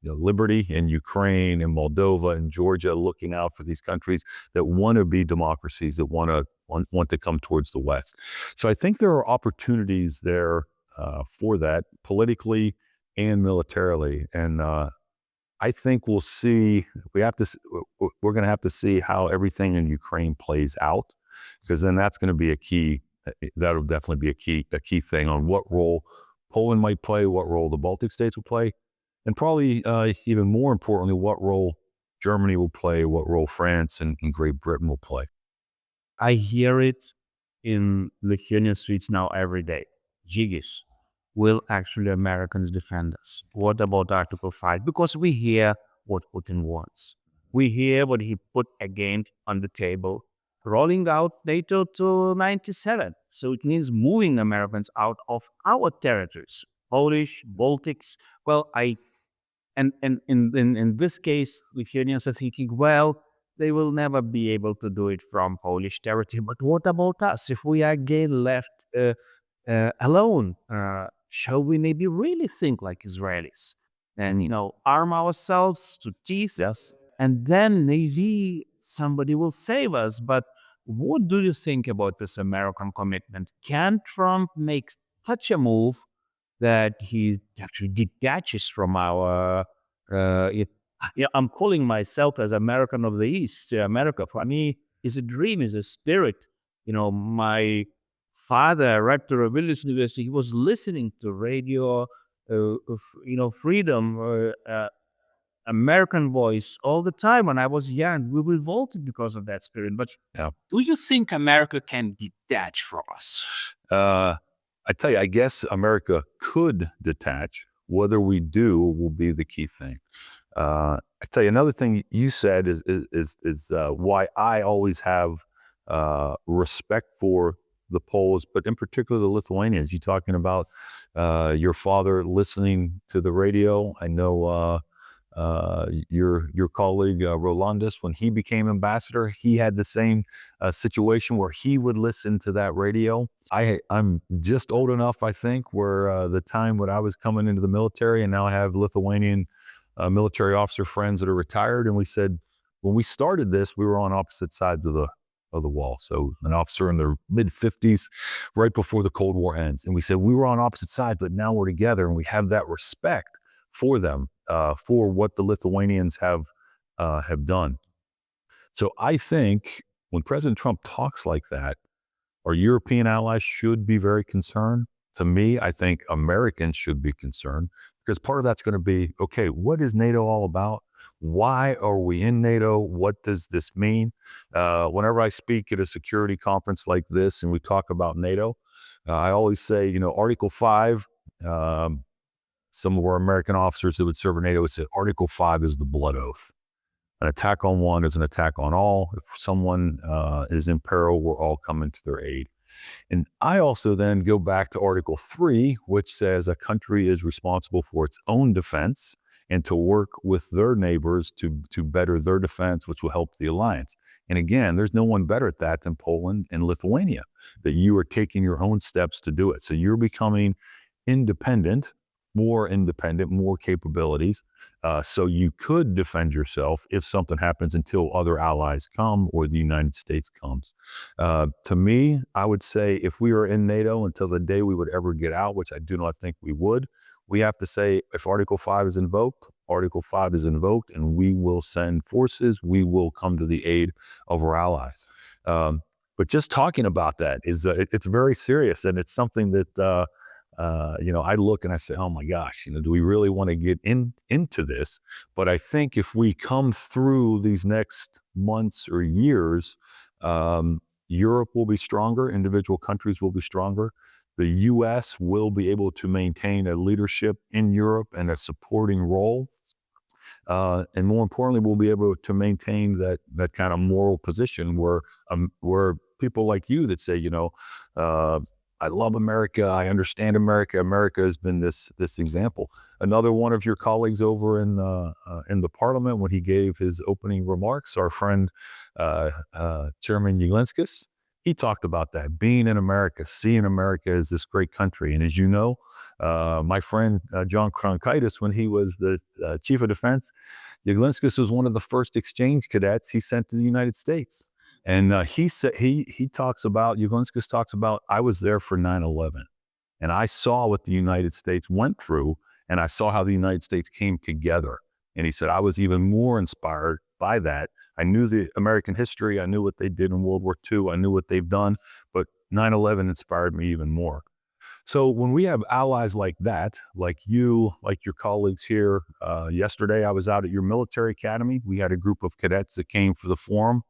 liberty in Ukraine and Moldova and Georgia, looking out for these countries that want to be democracies, that want to come towards the West. So I think there are opportunities there for that, politically and militarily. And I think we'll see. We're going to have to see how everything in Ukraine plays out, because then that's going to be a key. That'll definitely be a key thing on what role Poland might play, what role the Baltic states will play. And probably even more importantly, what role Germany will play, what role France and Great Britain will play. I hear it in Lithuanian streets now every day. Žygis, will actually Americans defend us? What about Article 5? Because we hear what Putin wants. We hear what he put again on the table, rolling out NATO to 97. So it means moving Americans out of our territories, Polish, Baltics. Well, And in this case, Lithuanians are thinking, well, they will never be able to do it from Polish territory. But what about us? If we are again left alone, shall we maybe really think like Israelis and, arm ourselves to teeth? Yes. And then maybe somebody will save us. But what do you think about this American commitment? Can Trump make such a move that he actually detaches from our, I'm calling myself as American of the East. America, for me, is a dream, is a spirit. My father, rector of Vilnius University, he was listening to radio, freedom, American voice all the time when I was young. We revolted because of that spirit. But do you think America can detach from us? I tell you, I guess America could detach. Whether we do will be the key thing. I tell you, another thing you said is why I always have respect for the Poles, but in particular the Lithuanians. You're talking about your father listening to the radio. I know your colleague Rolandus, when he became ambassador, he had the same situation where he would listen to that radio. I'm just old enough, I think, where the time when I was coming into the military, and now I have Lithuanian military officer friends that are retired, and we said when we started this, we were on opposite sides of the wall. So an officer in their mid-50s, right before the Cold War ends, and we said we were on opposite sides, but now we're together, and we have that respect for them. For what the Lithuanians have done. So I think when President Trump talks like that, our European allies should be very concerned. To me, I think Americans should be concerned, because part of that's going to be, okay, what is NATO all about? Why are we in NATO? What does this mean? Whenever I speak at a security conference like this and we talk about NATO, I always say, Article 5, some of our American officers who would serve in NATO would say Article 5 is the blood oath. An attack on one is an attack on all. If someone is in peril, we're all coming to their aid. And I also then go back to Article 3, which says a country is responsible for its own defense and to work with their neighbors to better their defense, which will help the alliance. And again, there's no one better at that than Poland and Lithuania, that you are taking your own steps to do it. So you're becoming independent, more capabilities. So you could defend yourself if something happens until other allies come or the United States comes. To me, I would say if we are in NATO until the day we would ever get out, which I do not think we would, we have to say if Article 5 is invoked, Article 5 is invoked, and we will send forces, we will come to the aid of our allies. But just talking about that is, it's very serious, and it's something that, I look and I say, oh my gosh, do we really want to get into this? But I think if we come through these next months or years, Europe will be stronger, individual countries will be stronger. The U.S. will be able to maintain a leadership in Europe and a supporting role. And more importantly, we'll be able to maintain that kind of moral position where people like you that say, I love America. I understand America. America has been this example. Another one of your colleagues over in the Parliament, when he gave his opening remarks, our friend Chairman Jelenskis, he talked about that, being in America, seeing America as this great country. And as you know, my friend John Kronkaitis, when he was the chief of defense, Jelenskis was one of the first exchange cadets he sent to the United States. And he said Jelenskis talks about, I was there for 9/11, and I saw what the United States went through, and I saw how the United States came together. And he said, I was even more inspired by that. I knew the American history. I knew what they did in World War II. I knew what they've done, but 9/11 inspired me even more. So when we have allies like that, like you, like your colleagues here, yesterday I was out at your military academy. We had a group of cadets that came for the forum,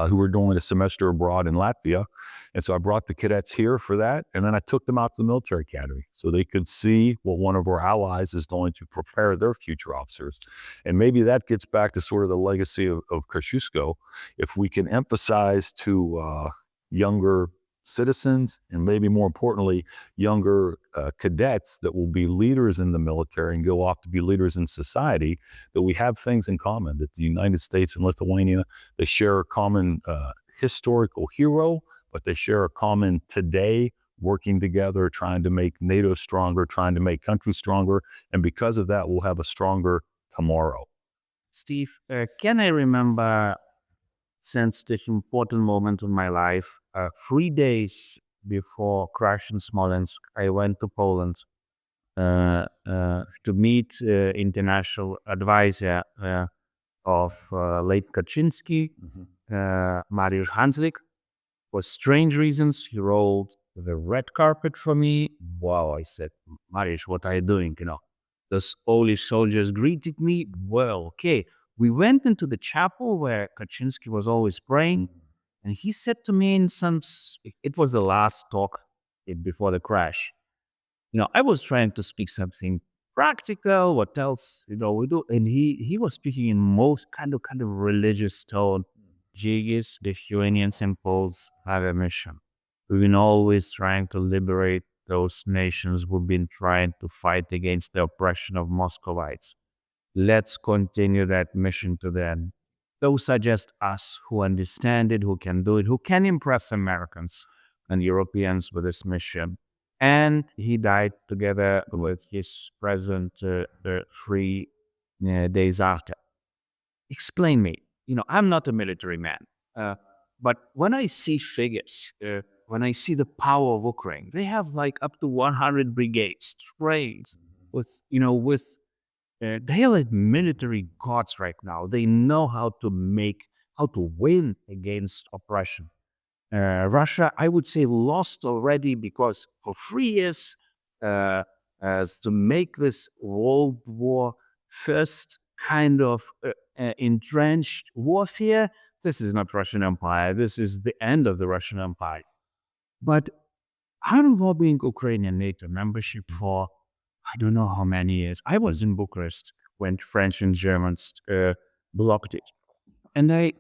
who were doing a semester abroad in Latvia. And so I brought the cadets here for that. And then I took them out to the military academy so they could see what one of our allies is doing to prepare their future officers. And maybe that gets back to sort of the legacy of Kosciuszko. If we can emphasize to younger citizens, and maybe more importantly, younger cadets that will be leaders in the military and go off to be leaders in society, that we have things in common, that the United States and Lithuania, they share a common historical hero, but they share a common today, working together, trying to make NATO stronger, trying to make countries stronger. And because of that, we'll have a stronger tomorrow. Steve, can I remember sensitive, important moment in my life? 3 days before crash in Smolensk, I went to Poland to meet international advisor of late Kaczynski, Mariusz Hanslik. For strange reasons, he rolled the red carpet for me. Wow, I said, Mariusz, what are you doing? Those Polish soldiers greeted me. Well, okay. We went into the chapel where Kaczynski was always praying, and he said to me it was the last talk before the crash. I was trying to speak something practical, what else, we do. And he was speaking in most kind of religious tone. Žygis, Lithuanians and Poles have a mission. We've been always trying to liberate those nations. We've been trying to fight against the oppression of Muscovites. Let's continue that mission to the end. Those are just us who understand it, who can do it, who can impress Americans and Europeans with this mission. And he died together with his president 3 days after. Explain me. I'm not a military man, but when I see figures, when I see the power of Ukraine, they have like up to 100 brigades trained with, they are like military gods right now. They know how to win against oppression. Russia, I would say, lost already because for 3 years, as to make this World War first kind of entrenched warfare, this is not Russian Empire. This is the end of the Russian Empire. But I'm lobbying Ukrainian NATO membership for I don't know how many years. I was in Bucharest when French and Germans blocked it. And I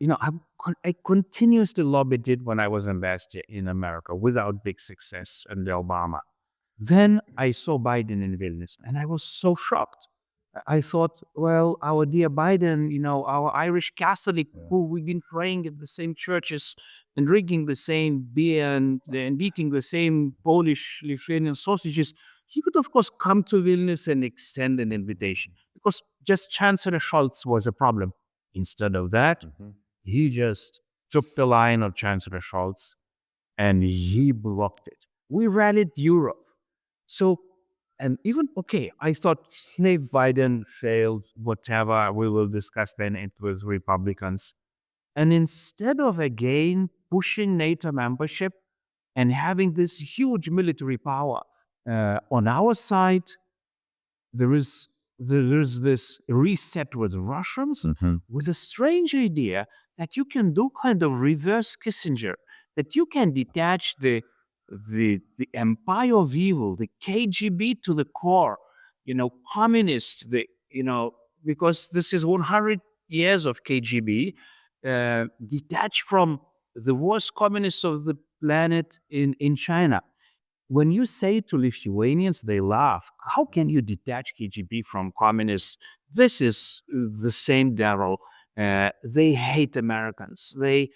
continuously lobbied it when I was ambassador in America without big success under Obama. Then I saw Biden in Vilnius and I was so shocked. I thought, well, our dear Biden, our Irish Catholic who we've been praying at the same churches and drinking the same beer and eating the same Polish Lithuanian sausages, he could, of course, come to Vilnius and extend an invitation because just Chancellor Scholz was a problem. Instead of that, he just took the line of Chancellor Scholz and he blocked it. We rallied Europe. So, and even, okay, I thought if Biden failed, whatever, we will discuss then it with Republicans. And instead of again pushing NATO membership and having this huge military power on our side, there's this reset with Russians with a strange idea that you can do kind of reverse Kissinger, that you can detach the empire of evil, the KGB to the core, communist, because this is 100 years of KGB, detached from the worst communists of the planet in China. When you say to Lithuanians, they laugh. How can you detach KGB from communists? This is the same devil. They hate Americans. They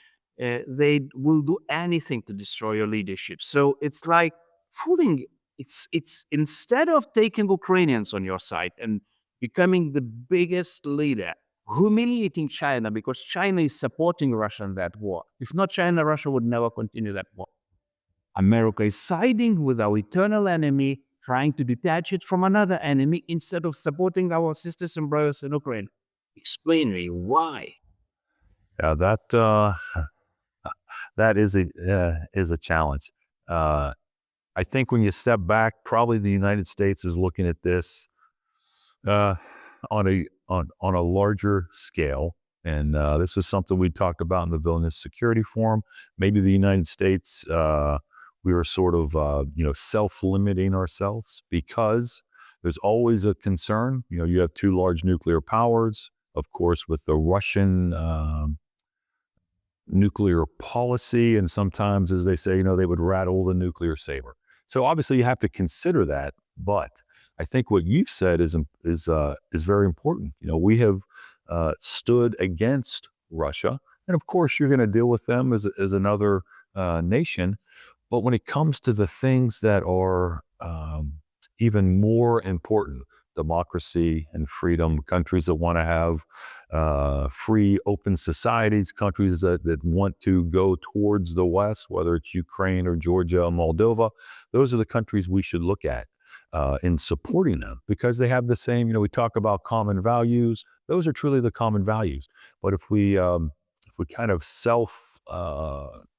will do anything to destroy your leadership. So it's like fooling. It's instead of taking Ukrainians on your side and becoming the biggest leader, humiliating China because China is supporting Russia in that war. If not China, Russia would never continue that war. America is siding with our eternal enemy, trying to detach it from another enemy instead of supporting our sisters and brothers in Ukraine. Explain me why. Yeah, that is a challenge. I think when you step back, probably the United States is looking at this on a larger scale. And this was something we talked about in the Vilnius Security Forum. Maybe the United States, we were sort of, self-limiting ourselves because there's always a concern. You have two large nuclear powers, of course, with the Russian nuclear policy. And sometimes, as they say, they would rattle the nuclear saber. So obviously you have to consider that. But I think what you've said is very important. We have stood against Russia. And of course, you're going to deal with them as another nation. But when it comes to the things that are even more important, democracy and freedom, countries that want to have free, open societies, countries that want to go towards the West, whether it's Ukraine or Georgia or Moldova, those are the countries we should look at in supporting them because they have the same, we talk about common values. Those are truly the common values. But if we kind of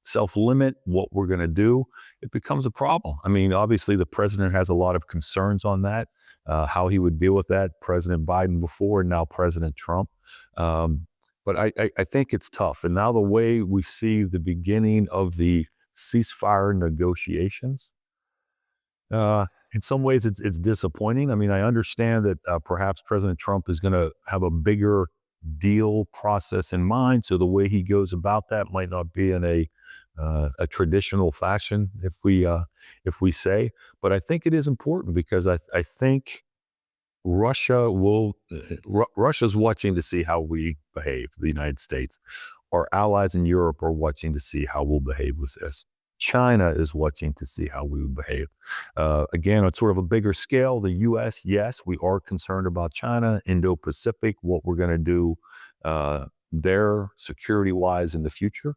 self-limit what we're going to do, it becomes a problem. I mean, obviously the president has a lot of concerns on that, how he would deal with that, President Biden before and now President Trump. But I think it's tough. And now the way we see the beginning of the ceasefire negotiations, in some ways it's disappointing. I mean, I understand that perhaps President Trump is going to have a bigger deal process in mind. So the way he goes about that might not be in a traditional fashion, if we say. But I think it is important because I think Russia's watching to see how we behave. The United States, our allies in Europe are watching to see how we'll behave with this. China is watching to see how we would behave. Again, on sort of a bigger scale, the U.S., yes, we are concerned about China, Indo-Pacific, what we're going to do there security-wise in the future.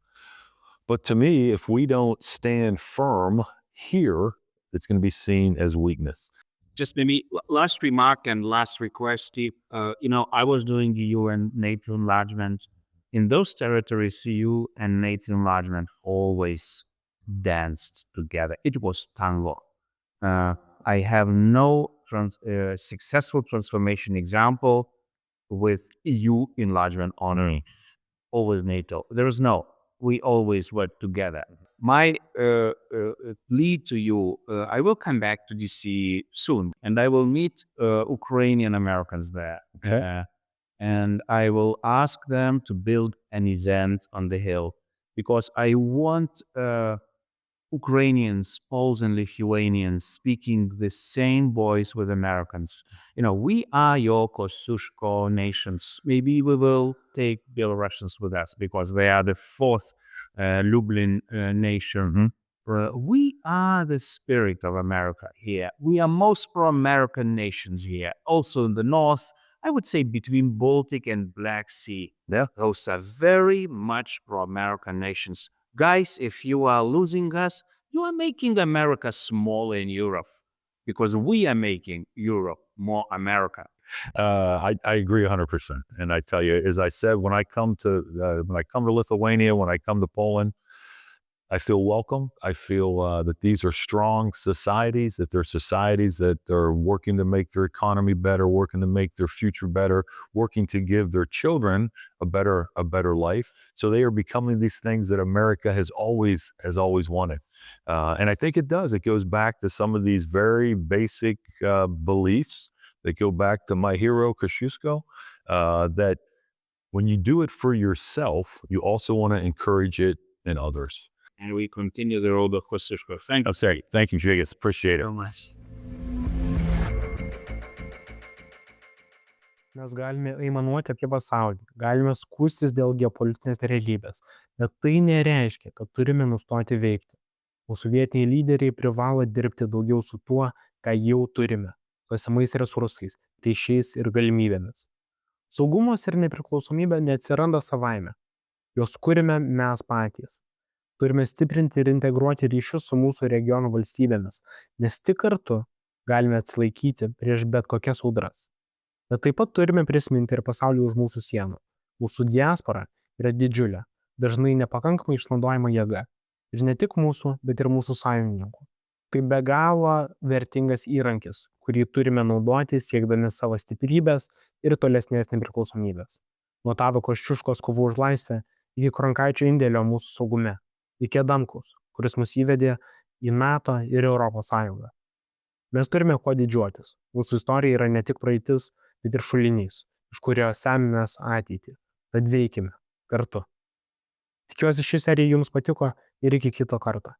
But to me, if we don't stand firm here, it's going to be seen as weakness. Just maybe last remark and last request, Steve. I was doing the UN NATO enlargement. In those territories, EU and NATO enlargement always danced together. It was tango. I have no successful transformation example with EU enlargement honoring always NATO. There is no. We always work together. My lead to you, I will come back to DC soon, and I will meet Ukrainian Americans there. Okay. and I will ask them to build an event on the hill because I want Ukrainians, Poles, and Lithuanians speaking the same voice with Americans. We are your Kosciuszko nations. Maybe we will take Belarusians with us because they are the fourth Lublin nation. We are the spirit of America here. We are most pro-American nations here. Also in the north, I would say between Baltic and Black Sea. Yeah. Those are very much pro-American nations. Guys, if you are losing us, you are making America smaller in Europe because we are making Europe more America. I agree 100%. And I tell you, as I said, when I come to Lithuania, when I come to Poland, I feel welcome. I feel that these are strong societies, that they're societies that are working to make their economy better, working to make their future better, working to give their children a better life. So they are becoming these things that America has always wanted. And I think it does. It goes back to some of these very basic beliefs that go back to my hero, Kosciuszko, that when you do it for yourself, you also want to encourage it in others. And we continue the road of Kosciuszko. Thank you I'm sorry. Thank you, Jigas. Appreciate it. so much. Mes galime aimanuoti apie pasaulį, galime skųstis dėl geopolitinės realybės, bet tai nereiškia, kad turime nustoti veikti. Mūsų vietiniai lyderiai privalo dirbti daugiau su tuo, ką jau turime, esamais resursais, ryšiais ir galimybėmis. Saugumas ir nepriklausomybė neatsiranda savaime. Jos kūrime mes patys. Turime stiprinti ir integruoti ryšius su mūsų regiono valstybėmis, nes tik kartu galime atsilaikyti prieš bet kokias audras. Bet taip pat turime prisiminti ir pasaulį už mūsų sienų. Mūsų diaspora yra didžiulė, dažnai nepakankamai išnaudojama jėga. Ir ne tik mūsų, bet ir mūsų sąjungininkų. Tai be galo vertingas įrankis, kurį turime naudoti siekdami savo stiprybės ir tolesnės nepriklausomybės. Nuo Tado Kosciuszkos kovų už laisvę iki Kronkaičio indėlio mūsų saugume, iki Adamkaus, kuris mus įvedė į NATO ir Europos Sąjungą. Mes turime kuo didžiuotis. Mūsų istorija yra ne tik praeitis, bet ir šulinys, iš kurio semimės ateitį. Tad veikime kartu. Tikiuosi ši serija jums patiko ir iki kito karto.